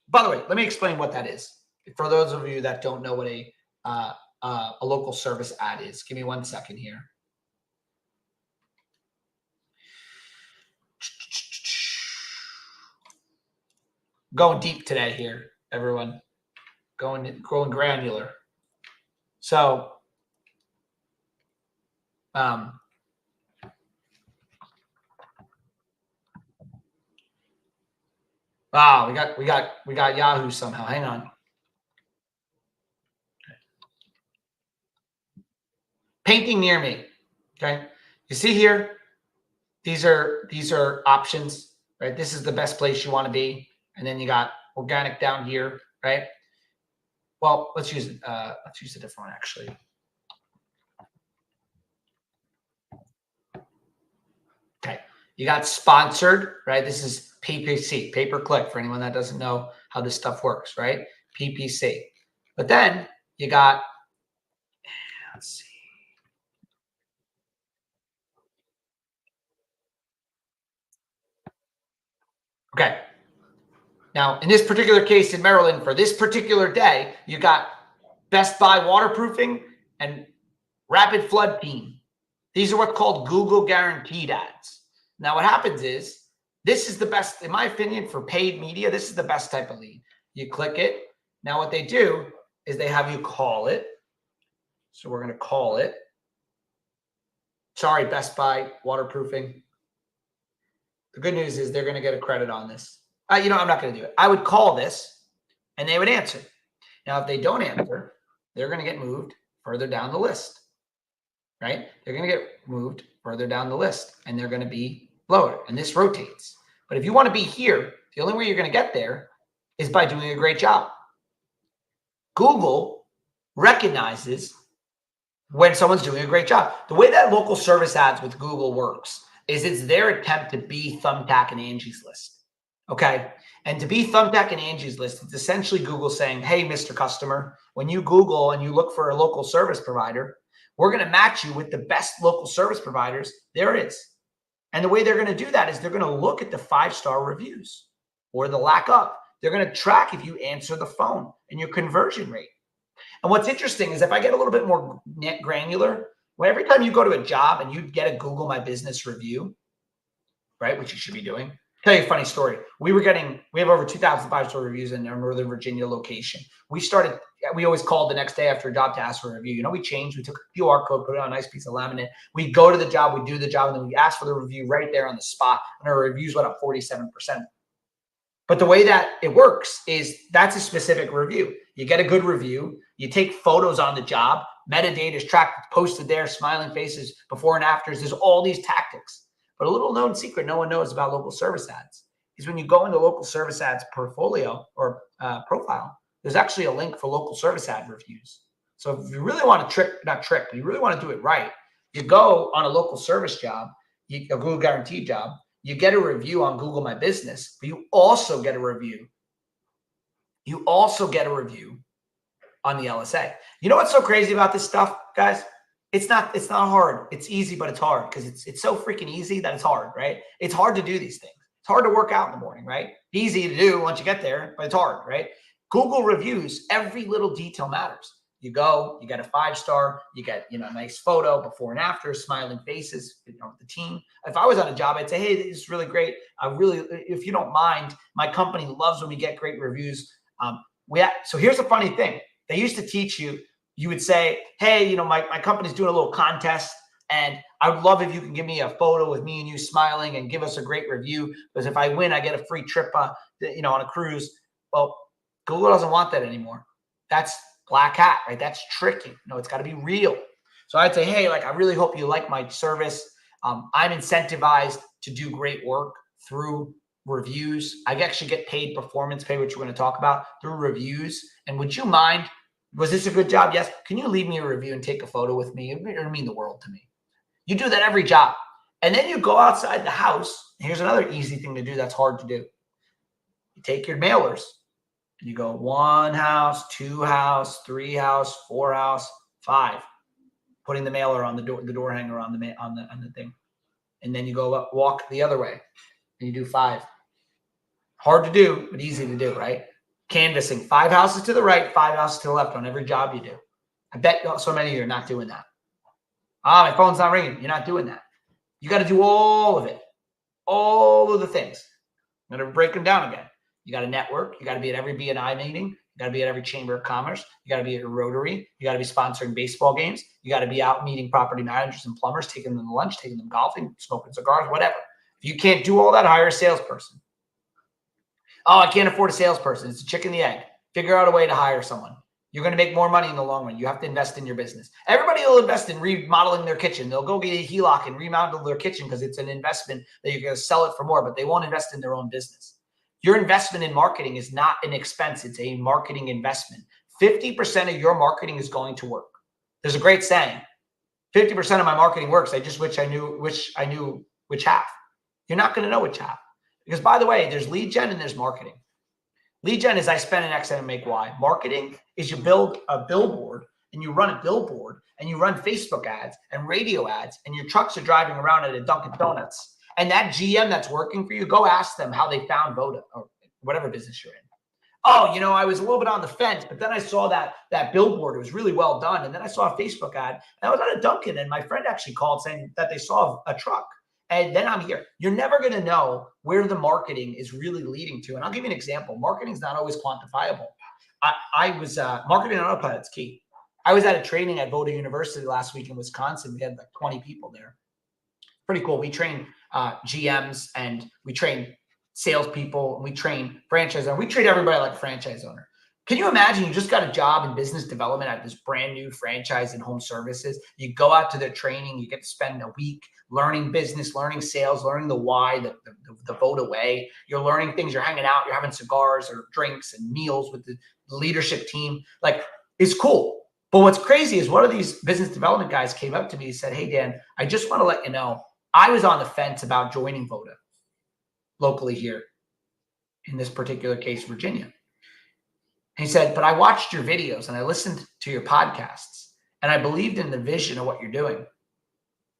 By the way, let me explain what that is. For those of you that don't know what a local service ad is, give me 1 second here. Going deep today here, everyone. Going granular. So, wow, we got Yahoo somehow. Hang on. Painting near me. Okay. You see here, these are options, right? This is the best place you want to be. And then you got organic down here, right? Well, let's use a different one actually. Okay. You got sponsored, right? This is PPC, pay per click, for anyone that doesn't know how this stuff works, right? PPC. But then you got, let's see. Okay. Now, in this particular case in Maryland, for this particular day, you got Best Buy waterproofing and rapid flood team. These are what's called Google guaranteed ads. Now, what happens is, this is the best, in my opinion, for paid media. This is the best type of lead. You click it. Now, what they do is they have you call it. So we're going to call it. Sorry, Best Buy waterproofing. The good news is they're going to get a credit on this. I'm not going to do it. I would call this and they would answer. Now, if they don't answer, they're going to get moved further down the list, right? They're going to get moved further down the list and they're going to be lower, and this rotates. But if you want to be here, the only way you're going to get there is by doing a great job. Google recognizes when someone's doing a great job. The way that local service ads with Google works is it's their attempt to be Thumbtack and Angie's List. Okay. And to be Thumbtack and Angie's List, it's essentially Google saying, hey, Mr. Customer, when you Google and you look for a local service provider, we're going to match you with the best local service providers there is. And the way they're going to do that is they're going to look at the 5-star reviews or the lack of. They're going to track if you answer the phone and your conversion rate. And what's interesting is if I get a little bit more granular, well, every time you go to a job and you get a Google My Business review, right, which you should be doing. I'll tell you a funny story. We have over 2,000 5-star reviews in our Northern Virginia location. We always called the next day after a job to ask for a review. We changed. We took a QR code, put it on a nice piece of laminate. We go to the job, we do the job, and then we ask for the review right there on the spot. And our reviews went up 47%. But the way that it works is that's a specific review. You get a good review. You take photos on the job. Metadata is tracked, posted there, smiling faces, before and afters. There's all these tactics. But a little known secret no one knows about local service ads is when you go into local service ads portfolio or profile, there's actually a link for local service ad reviews. So if you really want to but you really want to do it right, you go on a local service job, a Google Guaranteed job, you get a review on Google My Business, but you also get a review. You also get a review on the LSA. You know what's so crazy about this stuff, guys? It's not hard. It's easy, but it's hard because it's so freaking easy that it's hard, right? It's hard to do these things. It's hard to work out in the morning, right? Easy to do once you get there, but it's hard, right? Google reviews, every little detail matters. You go, you get a 5-star, you get, a nice photo, before and after, smiling faces, with the team. If I was on a job, I'd say, hey, this is really great. If you don't mind, my company loves when we get great reviews. So here's the funny thing. They used to teach you would say, hey, my company's doing a little contest, and I would love if you can give me a photo with me and you smiling and give us a great review, because if I win, I get a free trip, on a cruise. Well, Google doesn't want that anymore. That's black hat, right? That's tricky. It's got to be real. So I'd say, hey, I really hope you like my service. I'm incentivized to do great work through reviews. I actually get paid performance pay, which we're going to talk about, through reviews. And would you mind, was this a good job? Yes. Can you leave me a review and take a photo with me? It would mean the world to me. You do that every job. And then you go outside the house. Here's another easy thing to do that's hard to do. You take your mailers and you go 1 house, 2 house, 3 house, 4 house, 5, putting the mailer on the door hanger on the thing. And then you go up, walk the other way and you do 5. Hard to do, but easy to do, right? Canvassing 5 houses to the right, 5 houses to the left on every job you do. I bet so many of you are not doing that. My phone's not ringing. You're not doing that. You got to do all of it, all of the things. I'm going to break them down again. You got to network. You got to be at every BNI meeting. You got to be at every Chamber of Commerce. You got to be at a Rotary. You got to be sponsoring baseball games. You got to be out meeting property managers and plumbers, taking them to lunch, taking them golfing, smoking cigars, whatever. If you can't do all that, hire a salesperson. Oh, I can't afford a salesperson. It's a chicken and the egg. Figure out a way to hire someone. You're going to make more money in the long run. You have to invest in your business. Everybody will invest in remodeling their kitchen. They'll go get a HELOC and remodel their kitchen because it's an investment that you're going to sell it for more, but they won't invest in their own business. Your investment in marketing is not an expense. It's a marketing investment. 50% of your marketing is going to work. There's a great saying, 50% of my marketing works. I just wish I knew which half. You're not going to know which half. Because, by the way, there's lead gen and there's marketing. Lead gen is I spend an X and make Y. Marketing is you build a billboard and you run a billboard and you run Facebook ads and radio ads and your trucks are driving around at a Dunkin' Donuts. And that GM that's working for you, go ask them how they found Voda or whatever business you're in. Oh, I was a little bit on the fence, but then I saw that billboard. It was really well done. And then I saw a Facebook ad and I was at a Dunkin' and my friend actually called saying that they saw a truck. And then I'm here. You're never going to know where the marketing is really leading to. And I'll give you an example. Marketing is not always quantifiable. I was marketing on autopilot is key. I was at a training at Voda University last week in Wisconsin. We had like 20 people there. Pretty cool. We train GMs and we train salespeople. And we train franchise owners. We treat everybody like a franchise owner. Can you imagine you just got a job in business development at this brand new franchise in home services? You go out to their training. You get to spend a week learning business, learning sales, learning the why, the Voda way. You're learning things. You're hanging out. You're having cigars or drinks and meals with the leadership team. Like, it's cool. But what's crazy is one of these business development guys came up to me and said, hey, Dan, I just want to let you know, I was on the fence about joining Voda locally here, in this particular case, Virginia. He said, but I watched your videos and I listened to your podcasts and I believed in the vision of what you're doing.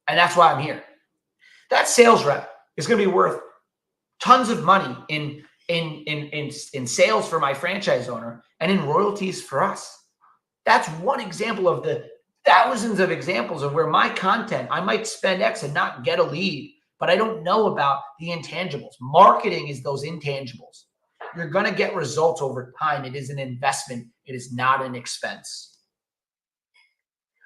And that's why I'm here. That sales rep is going to be worth tons of money in sales for my franchise owner and in royalties for us. That's one example of the thousands of examples of where my content, I might spend X and not get a lead, but I don't know about the intangibles. Marketing is those intangibles. You're going to get results over time. It is an investment. It is not an expense.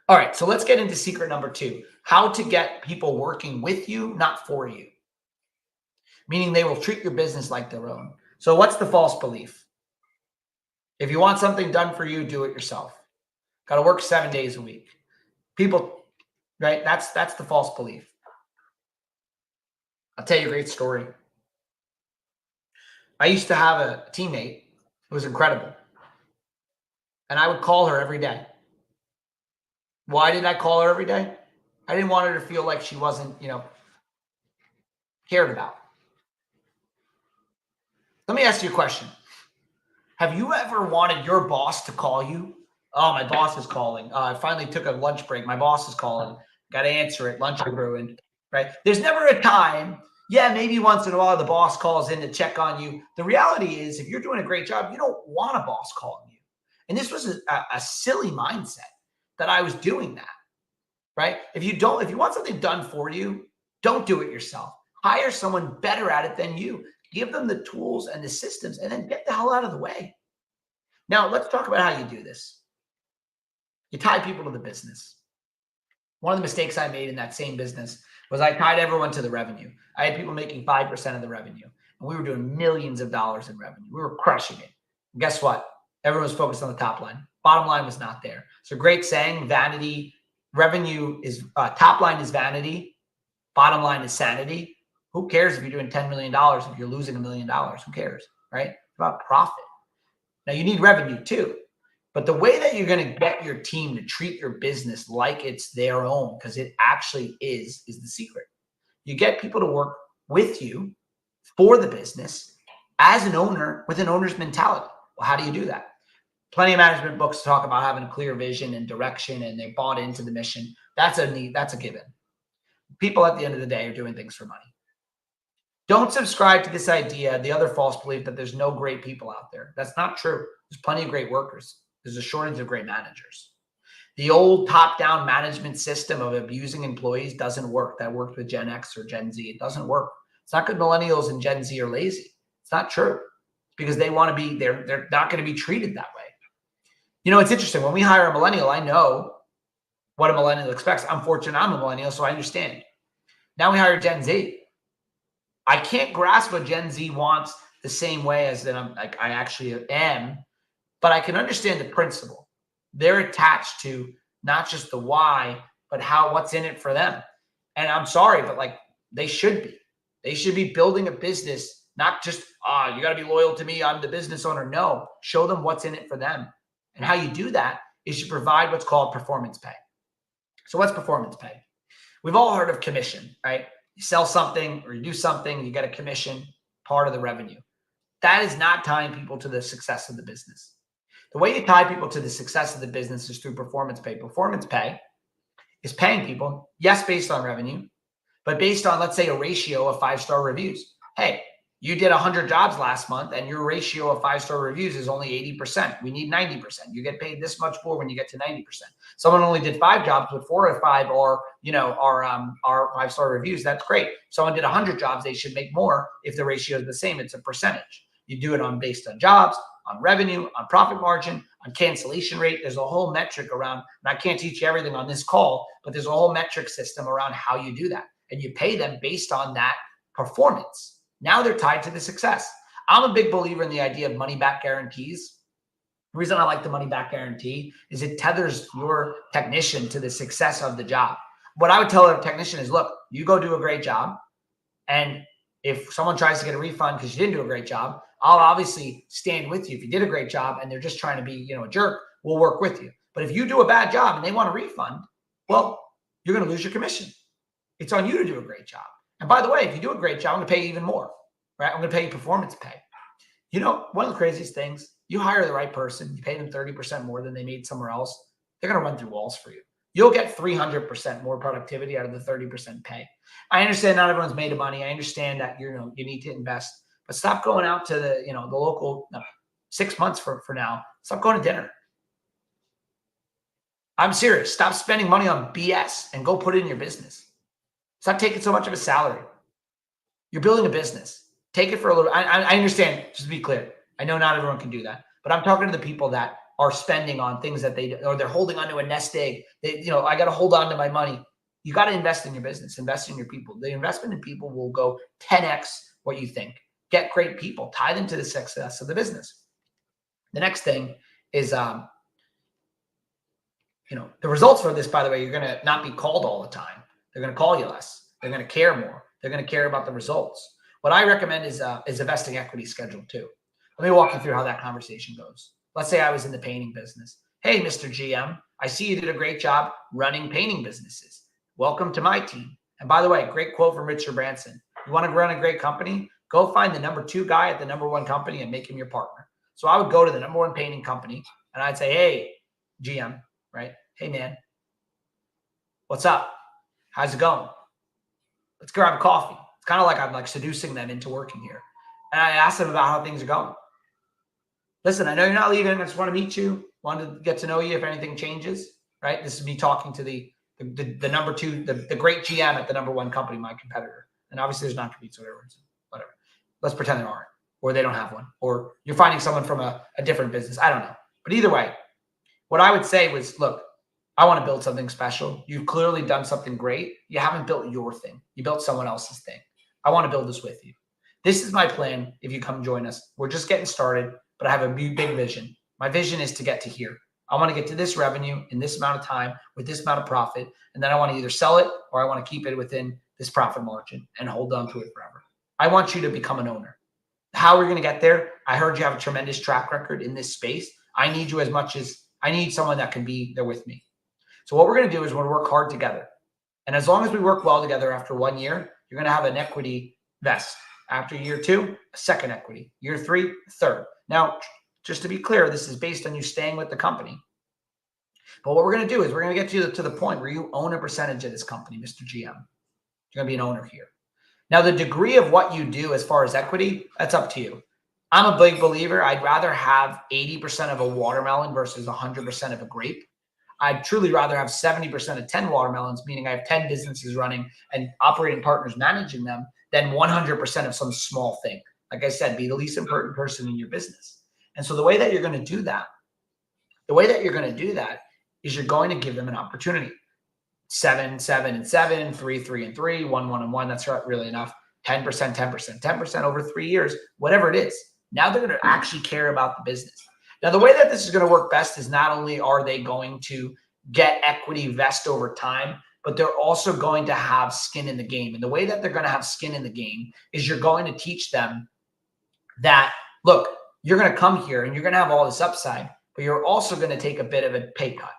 All right, so let's get into secret number 2, how to get people working with you, not for you. Meaning they will treat your business like their own. So what's the false belief? If you want something done for you, do it yourself. Got to work 7 days a week. People, right? That's the false belief. I'll tell you a great story. I used to have a teammate who was incredible. And I would call her every day. Why did I call her every day? I didn't want her to feel like she wasn't, cared about. Let me ask you a question. Have you ever wanted your boss to call you? Oh, my boss is calling. I finally took a lunch break. My boss is calling. Got to answer it. Lunch is ruined, right? There's never a time. Yeah, maybe once in a while the boss calls in to check on you. The reality is, if you're doing a great job, you don't want a boss calling you. And this was a silly mindset that I was doing that, right? If you want something done for you, don't do it yourself. Hire someone better at it than you. Give them the tools and the systems, and then get the hell out of the way. Now, let's talk about how you do this. You tie people to the business. One of the mistakes I made in that same business was I tied everyone to the revenue. I had people making 5% of the revenue, and we were doing millions of dollars in revenue. We were crushing it. And guess what? Everyone was focused on the top line. Bottom line was not there. It's a great saying, vanity, revenue is, top line is vanity, bottom line is sanity. Who cares if you're doing $10 million if you're losing $1 million? Who cares, right? It's about profit. Now, you need revenue too. But the way that you're going to get your team to treat your business like it's their own, because it actually is the secret. You get people to work with you for the business as an owner with an owner's mentality. Well, how do you do that? Plenty of management books talk about having a clear vision and direction, and they bought into the mission. That's a given. People at the end of the day are doing things for money. Don't subscribe to this idea, the other false belief that there's no great people out there. That's not true. There's plenty of great workers. There's a shortage of great managers. The old top-down management system of abusing employees doesn't work. That worked with Gen X or Gen Z. It doesn't work. It's not because millennials and Gen Z are lazy. It's not true. It's because they want to be, they're not going to be treated that way. It's interesting. When we hire a millennial, I know what a millennial expects. I'm fortunate I'm a millennial, so I understand. Now we hire Gen Z. I can't grasp what Gen Z wants the same way as that I actually am, but I can understand the principle. They're attached to not just the why, but what's in it for them. And I'm sorry, but they should be. They should be building a business, not just, you got to be loyal to me, I'm the business owner. No, show them what's in it for them. And how you do that is you provide what's called performance pay. So what's performance pay? We've all heard of commission, right? You sell something or you do something, you get a commission, part of the revenue. That is not tying people to the success of the business. The way you tie people to the success of the business is through performance pay. Performance pay is paying people, yes, based on revenue, but based on, let's say, a ratio of 5-star reviews. Hey, you did 100 jobs last month and your ratio of 5-star reviews is only 80%. We need 90%. You get paid this much more when you get to 90%. Someone only did 5 jobs, but 4 or 5 are 5-star reviews. That's great. Someone did 100 jobs, they should make more if the ratio is the same. It's a percentage. You do it based on jobs, on revenue, on profit margin, on cancellation rate. There's a whole metric around, and I can't teach you everything on this call, but there's a whole metric system around how you do that. And you pay them based on that performance. Now they're tied to the success. I'm a big believer in the idea of money back guarantees. The reason I like the money back guarantee is it tethers your technician to the success of the job. What I would tell a technician is, look, you go do a great job. And if someone tries to get a refund because you didn't do a great job, I'll obviously stand with you. If you did a great job and they're just trying to be, a jerk, we'll work with you. But if you do a bad job and they want a refund, well, you're going to lose your commission. It's on you to do a great job. And by the way, if you do a great job, I'm going to pay you even more, right? I'm going to pay you performance pay. One of the craziest things, you hire the right person, you pay them 30% more than they made somewhere else, they're going to run through walls for you. you'll get 300% more productivity out of the 30% pay. I understand not everyone's made of money. I understand that you need to invest, but stop going out to the the local 6 months for now. Stop going to dinner. I'm serious. Stop spending money on BS and go put it in your business. Stop taking so much of a salary. You're building a business. Take it for a little. I understand. Just to be clear, I know not everyone can do that, but I'm talking to the people that are spending on things that they're holding onto a nest egg. I got to hold on to my money. You got to invest in your business, invest in your people. The investment in people will go 10x what you think. Get great people, tie them to the success of the business. The next thing is, the results for this, by the way, you're going to not be called all the time. They're going to call you less. They're going to care more. They're going to care about the results. What I recommend is a vesting equity schedule too. Let me walk you through how that conversation goes. Let's say I was in the painting business. Hey, Mr. GM, I see you did a great job running painting businesses. Welcome to my team. And by the way, great quote from Richard Branson. You want to run a great company? Go find the number 2 guy at the number 1 company and make him your partner. So I would go to the number 1 painting company and I'd say, hey, GM, right? Hey, man, what's up? How's it going? Let's grab a coffee. It's kind of like I'm seducing them into working here. And I ask them about how things are going. Listen, I know you're not leaving. I just want to meet you. Want to get to know you if anything changes, right? This is me talking to the number 2, the great GM at the number 1 company, my competitor. And obviously there's not competes, whatever. Let's pretend there aren't, or they don't have one, or you're finding someone from a different business. I don't know. But either way, what I would say was, look, I want to build something special. You've clearly done something great. You haven't built your thing. You built someone else's thing. I want to build this with you. This is my plan. If you come join us, we're just getting started, but I have a big vision. My vision is to get to here. I want to get to this revenue in this amount of time with this amount of profit. And then I want to either sell it or I want to keep it within this profit margin and hold on to it forever. I want you to become an owner. How we're going to get there? I heard you have a tremendous track record in this space. I need you as much as I need someone that can be there with me. So what we're going to do is we're going to work hard together. And as long as we work well together, after 1 year, you're going to have an equity vest. After year 2, a second equity. Year 3, a third. Now, just to be clear, this is based on you staying with the company. But what we're going to do is we're going to get you to the point where you own a percentage of this company, Mr. GM. You're going to be an owner here. Now, the degree of what you do as far as equity, that's up to you. I'm a big believer. I'd rather have 80% of a watermelon versus 100% of a grape. I'd truly rather have 70% of 10 watermelons, meaning I have 10 businesses running and operating partners managing them, than 100% of some small thing. Like I said, be the least important person in your business. And so the way that you're going to do that is you're going to give them an opportunity. 7, 7, and 7, 3, 3, and 3, 1, 1, and 1. That's not really enough. 10%, 10%, 10% over 3 years, whatever it is. Now they're going to actually care about the business. Now, the way that this is going to work best is not only are they going to get equity vest over time, but they're also going to have skin in the game. And the way that they're going to have skin in the game is you're going to teach them that, look, you're going to come here and you're going to have all this upside, but you're also going to take a bit of a pay cut.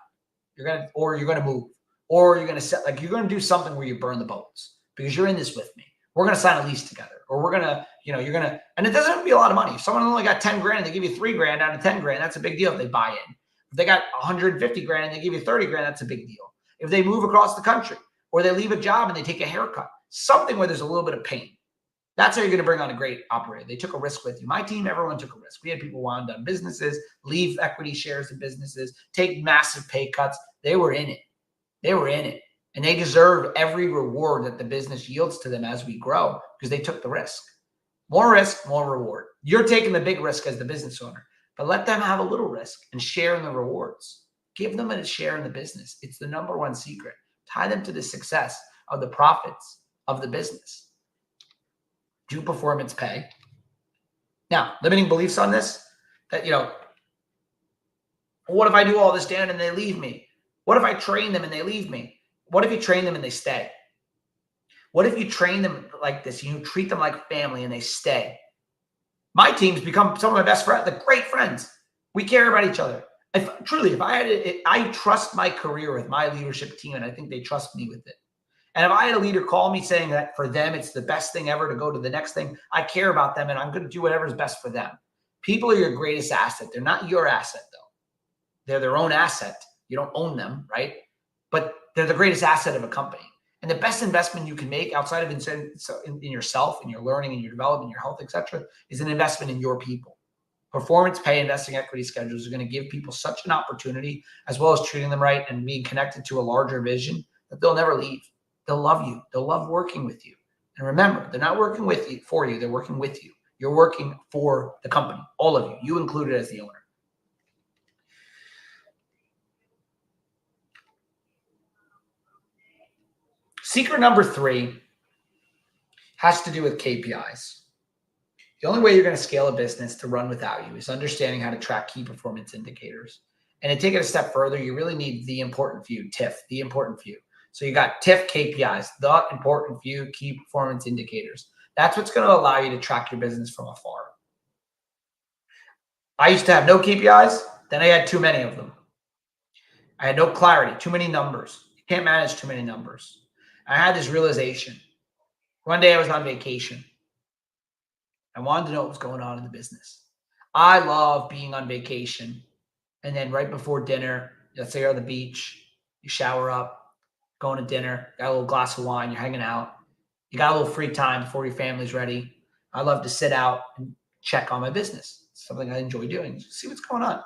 You're going to move, or you're going to you're going to do something where you burn the boats because you're in this with me. We're going to sign a lease together, or we're going to, you're going to, and it doesn't have to be a lot of money. If someone only got 10 grand and they give you 3 grand out of 10 grand, that's a big deal if they buy in. If they got 150 grand and they give you 30 grand, that's a big deal. If they move across the country or they leave a job and they take a haircut, something where there's a little bit of pain. That's how you're going to bring on a great operator. They took a risk with you. My team, everyone took a risk. We had people wound up businesses, leave equity shares in businesses, take massive pay cuts. They were in it. They were in it. And they deserve every reward that the business yields to them as we grow because they took the risk. More risk, more reward. You're taking the big risk as the business owner, but let them have a little risk and share in the rewards. Give them a share in the business. It's the number 1 secret. Tie them to the success of the profits of the business. Do performance pay. Now, limiting beliefs on this, that, what if I do all this, Dan, and they leave me? What if I train them and they leave me? What if you train them and they stay? What if you train them like this? You treat them like family and they stay. My teams become some of my best friends. They're great friends. We care about each other. If I trust my career with my leadership team, and I think they trust me with it. And if I had a leader call me saying that for them, it's the best thing ever to go to the next thing, I care about them and I'm going to do whatever is best for them. People are your greatest asset. They're not your asset, though. They're their own asset. You don't own them, right? but they're the greatest asset of a company. And the best investment you can make outside of in yourself, in your learning, in your development, your health, etc., is an investment in your people. Performance pay investing equity schedules are going to give people such an opportunity, as well as treating them right and being connected to a larger vision, that they'll never leave. They'll love you. They'll love working with you. And remember, they're not working with you for you. They're working with you. You're working for the company, all of you, you included as the owner. Secret number 3 has to do with KPIs. The only way you're going to scale a business to run without you is understanding how to track key performance indicators. And to take it a step further, you really need the important few, TIF, the important few. So you got TIF KPIs, the important few key performance indicators. That's what's going to allow you to track your business from afar. I used to have no KPIs, then I had too many of them. I had no clarity, too many numbers. You can't manage too many numbers. I had this realization. One day I was on vacation. I wanted to know what was going on in the business. I love being on vacation. And then right before dinner, let's say you're on the beach, you shower up, going to dinner, got a little glass of wine, you're hanging out. You got a little free time before your family's ready. I love to sit out and check on my business. It's something I enjoy doing. See what's going on.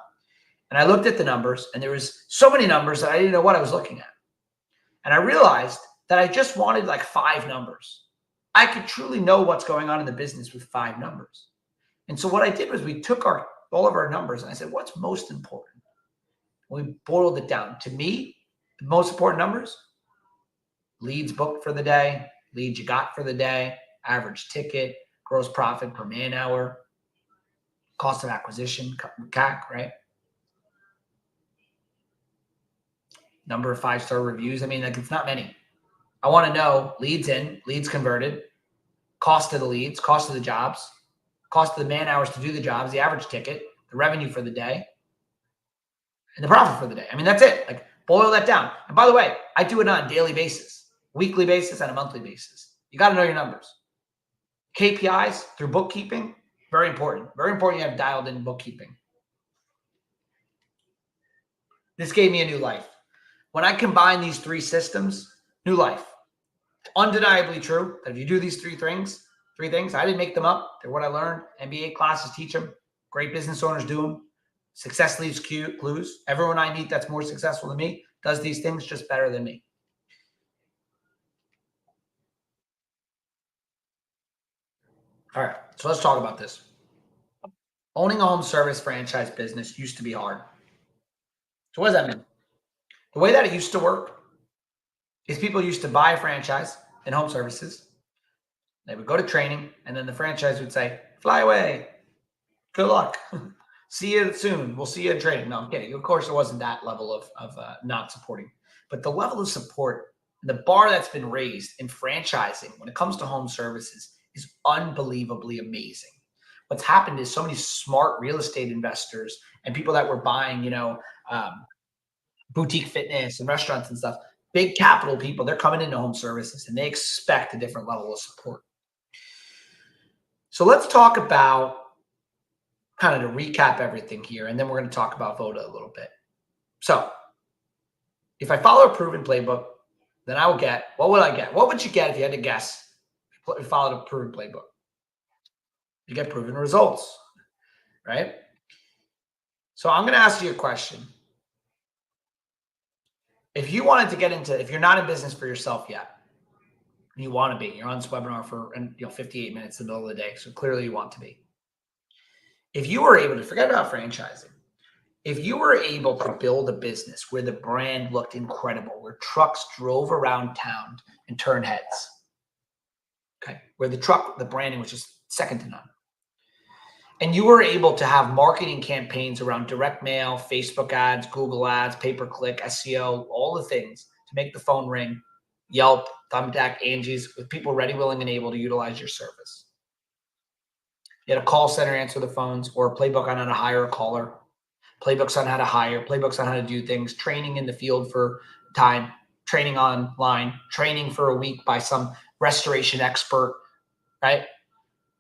And I looked at the numbers, and there was so many numbers that I didn't know what I was looking at. And I realized that I just wanted like 5 numbers. I could truly know what's going on in the business with 5 numbers. And so what I did was we took all of our numbers and I said, what's most important? We boiled it down. To me, the most important numbers: leads booked for the day, leads you got for the day, average ticket, gross profit per man hour, cost of acquisition, CAC, right? Number of 5-star reviews. I mean, like, it's not many. I want to know leads in, leads converted, cost of the leads, cost of the jobs, cost of the man hours to do the jobs, the average ticket, the revenue for the day, and the profit for the day. I mean, that's it. Like, boil that down. And by the way, I do it on a daily basis, weekly basis, and a monthly basis. You got to know your numbers. KPIs through bookkeeping, very important. Very important you have dialed in bookkeeping. This gave me a new life. When I combine these 3 systems, new life. Undeniably true that if you do these 3 things, I didn't make them up. They're what I learned. MBA classes teach them. Great business owners do them. Success leaves clues. Everyone I meet that's more successful than me does these things just better than me. All right, so let's talk about this. Owning a home service franchise business used to be hard. So what does that mean? The way that it used to work is people used to buy a franchise in home services. They would go to training, and then the franchise would say, fly away. Good luck. See you soon. We'll see you in training. No, I'm kidding. Of course, it wasn't that level of not supporting. But the level of support, the bar that's been raised in franchising when it comes to home services is unbelievably amazing. What's happened is so many smart real estate investors and people that were buying, boutique fitness and restaurants and stuff, big capital people, they're coming into home services and they expect a different level of support. So let's talk about, kind of to recap everything here, and then we're going to talk about Voda a little bit. So if I follow a proven playbook, then I will get, what would I get? What would you get if you had to guess if you followed a proven playbook? You get proven results, right? So I'm going to ask you a question. If you wanted to get into, if you're not in business for yourself yet, and you want to be, you're on this webinar for 58 minutes in the middle of the day, so clearly you want to be. If you were able to, forget about franchising, if you were able to build a business where the brand looked incredible, where trucks drove around town and turned heads, okay, where the branding was just second to none, and you were able to have marketing campaigns around direct mail, Facebook ads, Google ads, pay-per-click, SEO, all the things to make the phone ring, Yelp, Thumbtack, Angie's, with people ready, willing, and able to utilize your service. You had a call center answer the phones, or a playbook on how to hire a caller, playbooks on how to hire, playbooks on how to do things, training in the field for time, training online, training for a week by some restoration expert, right?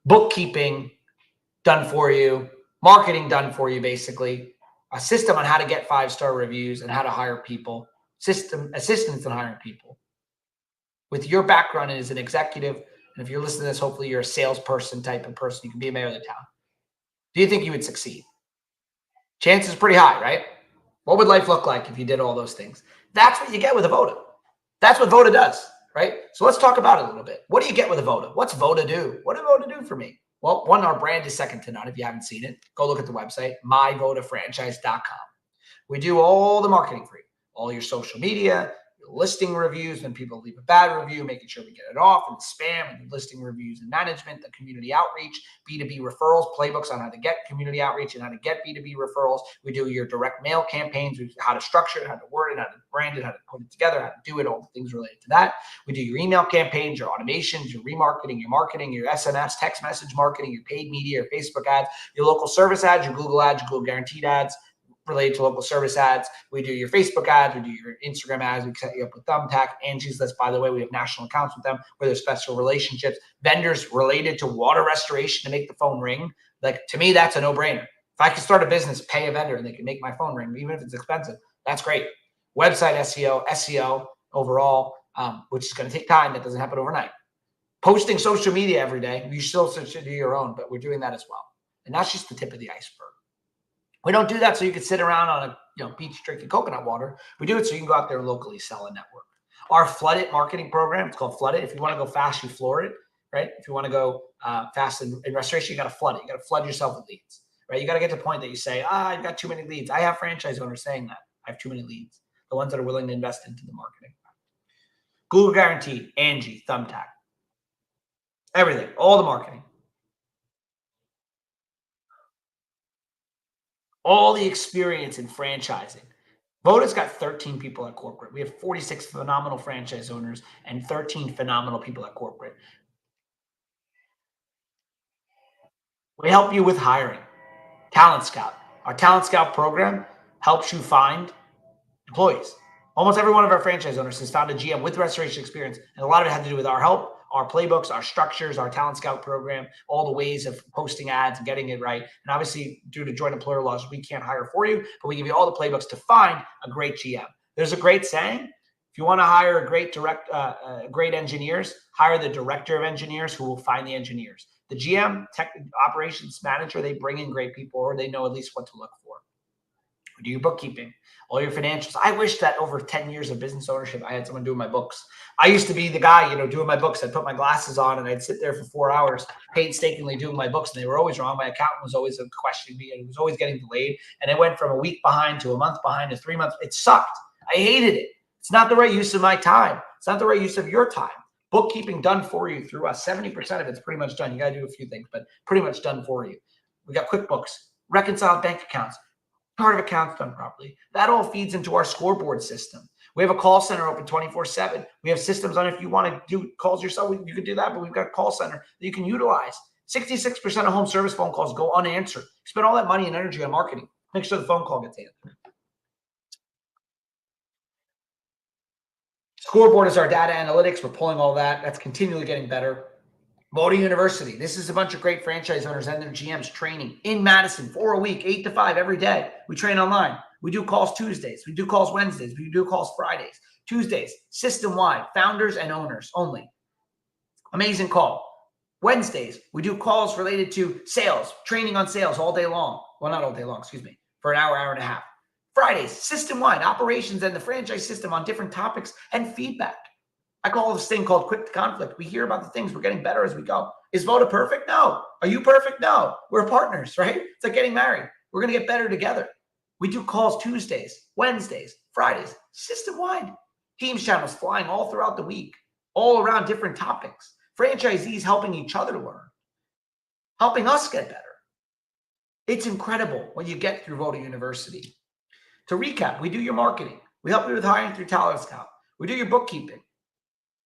Bookkeeping done for you, marketing done for you, basically, a system on how to get 5-star reviews and how to hire people, system assistance in hiring people. With your background as an executive, and if you're listening to this, hopefully you're a salesperson type of person, you can be a mayor of the town. Do you think you would succeed? Chances pretty high, right? What would life look like if you did all those things? That's what you get with a Voda. That's what Voda does, right? So let's talk about it a little bit. What do you get with a Voda? What's Voda do? What did Voda do for me? Well, one, our brand is second to none. If you haven't seen it, go look at the website, myvodafranchise.com. We do all the marketing for you, all your social media, your listing reviews, when people leave a bad review, making sure we get it off, and the spam, and the listing reviews and management, the community outreach, B2B referrals, playbooks on how to get community outreach and how to get B2B referrals. We do your direct mail campaigns, how to structure it, how to word it, how to brand it, how to put it together, how to do it, all the things related to that. We do your email campaigns, your automations, your remarketing, your marketing, your SMS, text message marketing, your paid media, your Facebook ads, your local service ads, your Google guaranteed ads, related to local service ads. We do your Facebook ads. We do your Instagram ads. We set you up with Thumbtack. Angie's List, by the way, we have national accounts with them where there's special relationships. Vendors related to water restoration to make the phone ring. Like, to me, that's a no-brainer. If I could start a business, pay a vendor, and they can make my phone ring, even if it's expensive, that's great. Website SEO overall, which is going to take time. That doesn't happen overnight. Posting social media every day. You still should do your own, but we're doing that as well. And that's just the tip of the iceberg. We don't do that so you can sit around on a beach drinking coconut water. We do it so you can go out there and locally sell a network. Our Flood It marketing program, it's called Flood It. If you want to go fast, you floor it, right? If you want to go fast in restoration, you got to flood it. You got to flood yourself with leads, right? You got to get to the point that you say, I've got too many leads. I have franchise owners saying that. I have too many leads. The ones that are willing to invest into the marketing. Google guaranteed, Angie, Thumbtack. Everything, all the marketing. All the experience in franchising. Voda's got 13 people at corporate. We have 46 phenomenal franchise owners and 13 phenomenal people at corporate. We help you with hiring. Talent Scout. Our Talent Scout program helps you find employees. Almost every one of our franchise owners has found a GM with restoration experience, and a lot of it had to do with our help, our playbooks, our structures, our Talent Scout program, all the ways of posting ads and getting it right. And obviously, due to joint employer laws, we can't hire for you, but we give you all the playbooks to find a great GM. There's a great saying: if you want to hire a great engineers, hire the director of engineers who will find the engineers. The GM, tech operations manager, they bring in great people, or they know at least what to look for. We do your bookkeeping, all your financials. I wish that over 10 years of business ownership, I had someone doing my books. I used to be the guy, doing my books. I'd put my glasses on and I'd sit there for 4 hours painstakingly doing my books, and they were always wrong. My accountant was always questioning me, and it was always getting delayed. And it went from a week behind to a month behind to 3 months. It sucked. I hated it. It's not the right use of my time. It's not the right use of your time. Bookkeeping done for you through us. 70% of it's pretty much done. You got to do a few things, but pretty much done for you. We got QuickBooks, reconciled bank accounts, chart of accounts done properly. That all feeds into our scoreboard system. We have a call center open 24/7. We have systems on if you want to do calls yourself, you can do that, but we've got a call center that you can utilize. 66% of home service phone calls go unanswered. Spend all that money and energy on marketing. Make sure the phone call gets answered. Scoreboard is our data analytics. We're pulling all that. That's continually getting better. Voda University. This is a bunch of great franchise owners and their GMs training in Madison 4 a week, 8 to 5 every day. We train online. We do calls Tuesdays. We do calls Wednesdays. We do calls Fridays. Tuesdays, system-wide, founders and owners only. Amazing call. Wednesdays, we do calls related to sales, training on sales all day long. Well, not all day long, excuse me, for an hour, hour and a half. Fridays, system-wide, operations and the franchise system on different topics and feedback. I call this thing called quick conflict. We hear about the things. We're getting better as we go. Is Voda perfect? No. Are you perfect? No. We're partners, right? It's like getting married. We're going to get better together. We do calls Tuesdays, Wednesdays, Fridays, system-wide. Teams channels flying all throughout the week, all around different topics. Franchisees helping each other learn, helping us get better. It's incredible when you get through Voda University. To recap, we do your marketing. We help you with hiring through Talent Scout. We do your bookkeeping.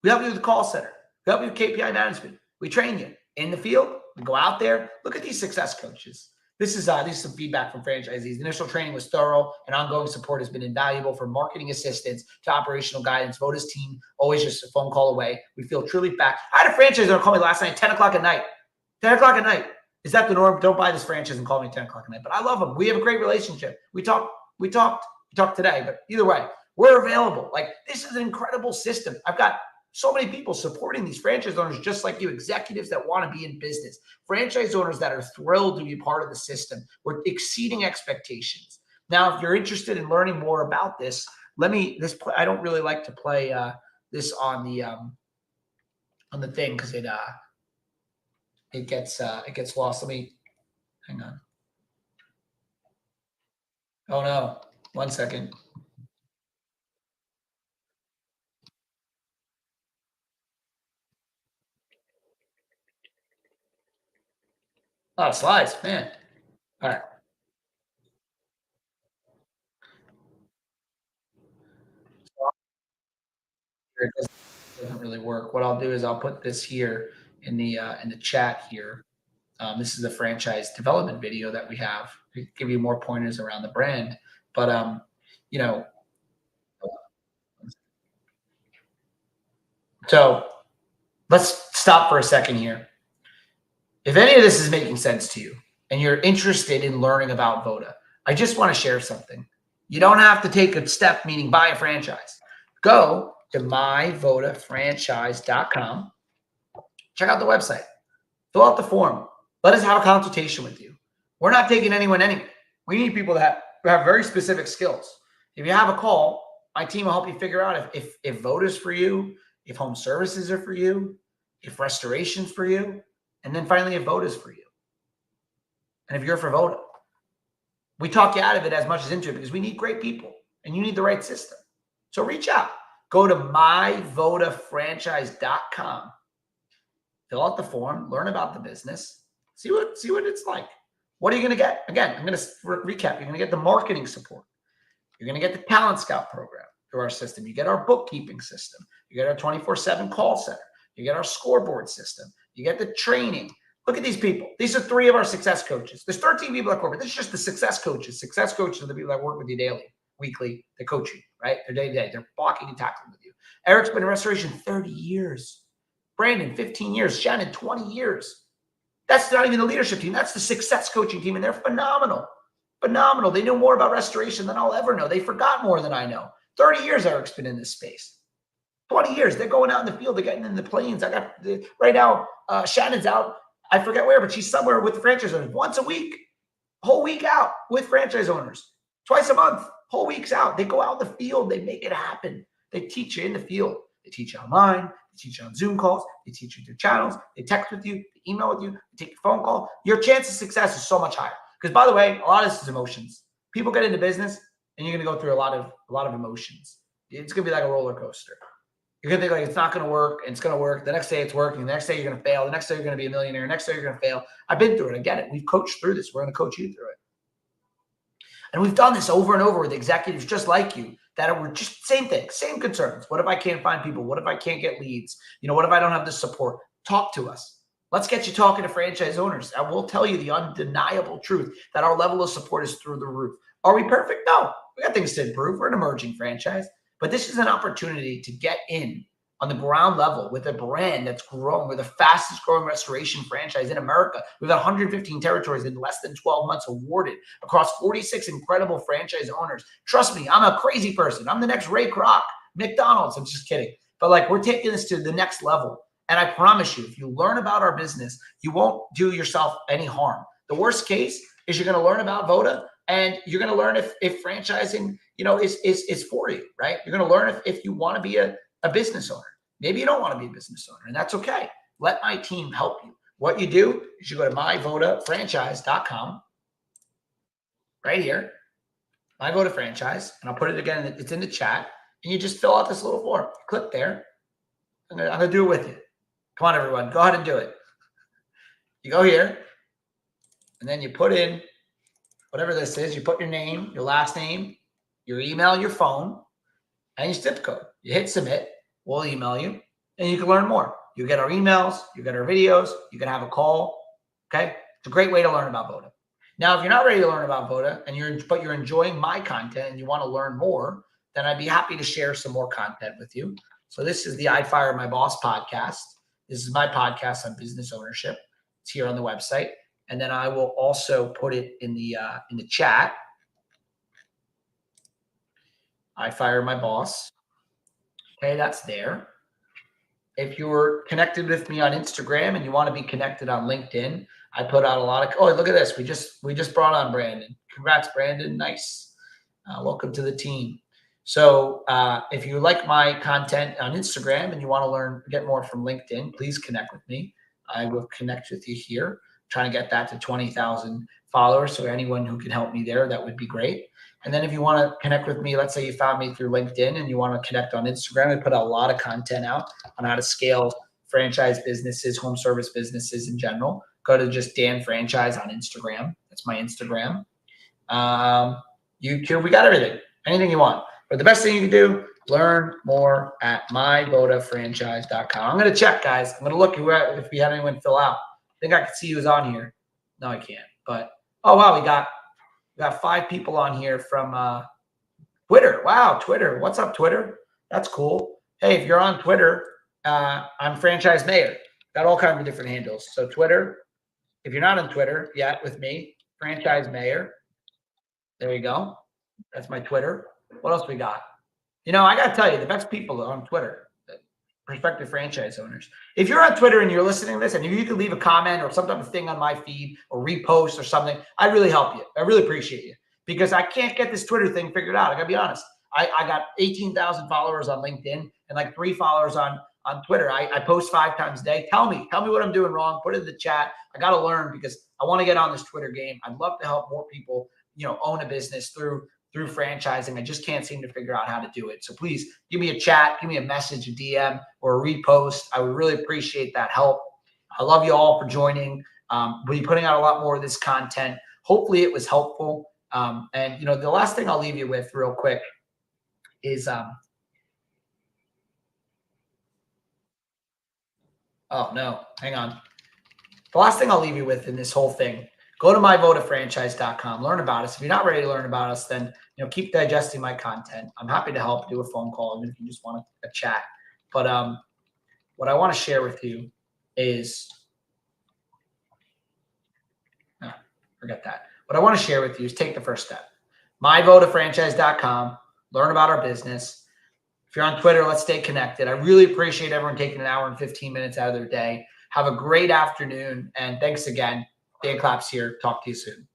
We help you with the call center. We help you with KPI management. We train you in the field. We go out there. Look at these success coaches. This is some feedback from franchisees. The initial training was thorough, and ongoing support has been invaluable from marketing assistance to operational guidance. Voda's team, always just a phone call away. We feel truly back. I had a franchise owner call me last night, 10 o'clock at night. 10 o'clock at night. Is that the norm? Don't buy this franchise and call me 10 o'clock at night. But I love them. We have a great relationship. We talked today, but either way, We're available. Like, this is an incredible system. I've got so many people supporting these franchise owners just like you, executives that want to be in business, franchise owners that are thrilled to be part of the system. We're exceeding expectations. Now, if you're interested in learning more about this, I don't really like to play this on the thing because it gets lost. Let me hang on. Oh no, 1 second. Oh, slides, man. All right. It doesn't really work. What I'll do is I'll put this here in the chat here. This is a franchise development video that we have to give you more pointers around the brand. But you know, so let's stop for a second here. If any of this is making sense to you and you're interested in learning about Voda, I just want to share something. You don't have to take a step, meaning buy a franchise. Go to myvodafranchise.com. Check out the website. Fill out the form. Let us have a consultation with you. We're not taking anyone anywhere. We need people that have very specific skills. If you have a call, my team will help you figure out if Voda's for you, if home services are for you, if restoration's for you, and then finally if Voda's for you. And if you're for Voda, we talk you out of it as much as into it because we need great people and you need the right system. So reach out. Go to myvodafranchise.com. Fill out the form, learn about the business, see what it's like. What are you going to get? Again, I'm going to recap. You're going to get the marketing support. You're going to get the talent scout program through our system. You get our bookkeeping system. You get our 24/7 call center. You get our scoreboard system. You get the training. Look at these people. These are 3 of our success coaches. There's 13 people at corporate. This is just the success coaches. Success coaches are the people that work with you daily, weekly. They coach you, right? They're day to day. They're blocking and tackling with you. Eric's been in restoration 30 years. Brandon, 15 years. Shannon, 20 years. That's not even the leadership team. That's the success coaching team, and they're phenomenal. Phenomenal. They know more about restoration than I'll ever know. They forgot more than I know. 30 years Eric's been in this space. 20 years. They're going out in the field. They're getting in the planes. Right now, Shannon's out. I forget where, but she's somewhere with the franchise owners once a week, whole week out with franchise owners, twice a month, whole weeks out. They go out in the field. They make it happen. They teach you in the field. They teach you online. They teach you on Zoom calls. They teach you through channels. They text with you. They email with you. They take your phone call. Your chance of success is so much higher. Because by the way, a lot of this is emotions. People get into business, and you're going to go through a lot of emotions. It's going to be like a roller coaster. You're going to think like it's not going to work, and it's going to work. The next day it's working. The next day you're going to fail. The next day you're going to be a millionaire. The next day you're going to fail. I've been through it. I get it. We've coached through this. We're going to coach you through it. And we've done this over and over with executives just like you that were just same thing, same concerns. What if I can't find people? What if I can't get leads? What if I don't have the support? Talk to us. Let's get you talking to franchise owners. I will tell you the undeniable truth that our level of support is through the roof. Are we perfect? No. We got things to improve. We're an emerging franchise. But this is an opportunity to get in on the ground level with a brand that's growing. We're the fastest growing restoration franchise in America. We've got 115 territories in less than 12 months awarded across 46 incredible franchise owners. Trust me, I'm a crazy person. I'm the next Ray Kroc, McDonald's. I'm just kidding. But we're taking this to the next level. And I promise you, if you learn about our business, you won't do yourself any harm. The worst case is you're going to learn about Voda, and you're going to learn if franchising, is for you, right? You're going to learn if you want to be a business owner. Maybe you don't want to be a business owner, and that's okay. Let my team help you. What you do is you go to myvodafranchise.com right here, myvodafranchise, and I'll put it again. It's in the chat, and you just fill out this little form. Click there. I'm gonna do it with you. Come on, everyone. Go ahead and do it. You go here, and then you put in whatever this is. You put your name, your last name, your email, your phone, and your zip code. You hit submit. We'll email you, and you can learn more. You get our emails. You get our videos. You can have a call. Okay? It's a great way to learn about Voda. Now, if you're not ready to learn about Voda, but you're enjoying my content and you want to learn more, then I'd be happy to share some more content with you. So this is the I Fire My Boss podcast. This is my podcast on business ownership. It's here on the website. And then I will also put it in the chat. I fired my boss. Okay, that's there. If you're connected with me on Instagram and you want to be connected on LinkedIn, I put out a lot of, oh, look at this. We just brought on Brandon. Congrats, Brandon. Nice. Welcome to the team. So if you like my content on Instagram and you want to get more from LinkedIn, please connect with me. I will connect with you here. Trying to get that to 20,000 followers. So anyone who can help me there, that would be great. And then if you want to connect with me, let's say you found me through LinkedIn and you want to connect on Instagram, I put a lot of content out on how to scale franchise businesses, home service businesses in general. Go to just Dan Franchise on Instagram. That's my Instagram. YouTube, we got everything, anything you want. But the best thing you can do, learn more at myvodafranchise.com. I'm going to check, guys. I'm going to look if we had anyone fill out. I think I can see who's on here. No, I can't. But, oh, wow, we got 5 people on here from Twitter. Wow, Twitter. What's up, Twitter? That's cool. Hey, if you're on Twitter, I'm Franchise Mayor. Got all kinds of different handles. So Twitter, if you're not on Twitter yet with me, Franchise Mayor. There you go. That's my Twitter. What else we got? I got to tell you, the best people are on Twitter, prospective franchise owners. If you're on Twitter and you're listening to this, and if you could leave a comment or some type of thing on my feed or repost or something, I'd really help you. I really appreciate you because I can't get this Twitter thing figured out. I got to be honest. I got 18,000 followers on LinkedIn and like 3 followers on Twitter. I post 5 times a day. Tell me what I'm doing wrong. Put it in the chat. I got to learn because I want to get on this Twitter game. I'd love to help more people, own a business through franchising. I just can't seem to figure out how to do it. So please give me a chat, give me a message, a DM, or a repost. I would really appreciate that help. I love you all for joining. We'll be putting out a lot more of this content. Hopefully it was helpful. And the last thing I'll leave you with real quick is oh no, hang on. The last thing I'll leave you with in this whole thing, go to myvodafranchise.com, learn about us. If you're not ready to learn about us, then keep digesting my content. I'm happy to help, do a phone call, even if you just want a chat. But what I want to share with you is forget that. What I want to share with you is take the first step. myvodafranchise.com, learn about our business. If you're on Twitter, let's stay connected. I really appreciate everyone taking an hour and 15 minutes out of their day. Have a great afternoon, and thanks again. Dan Claps here. Talk to you soon.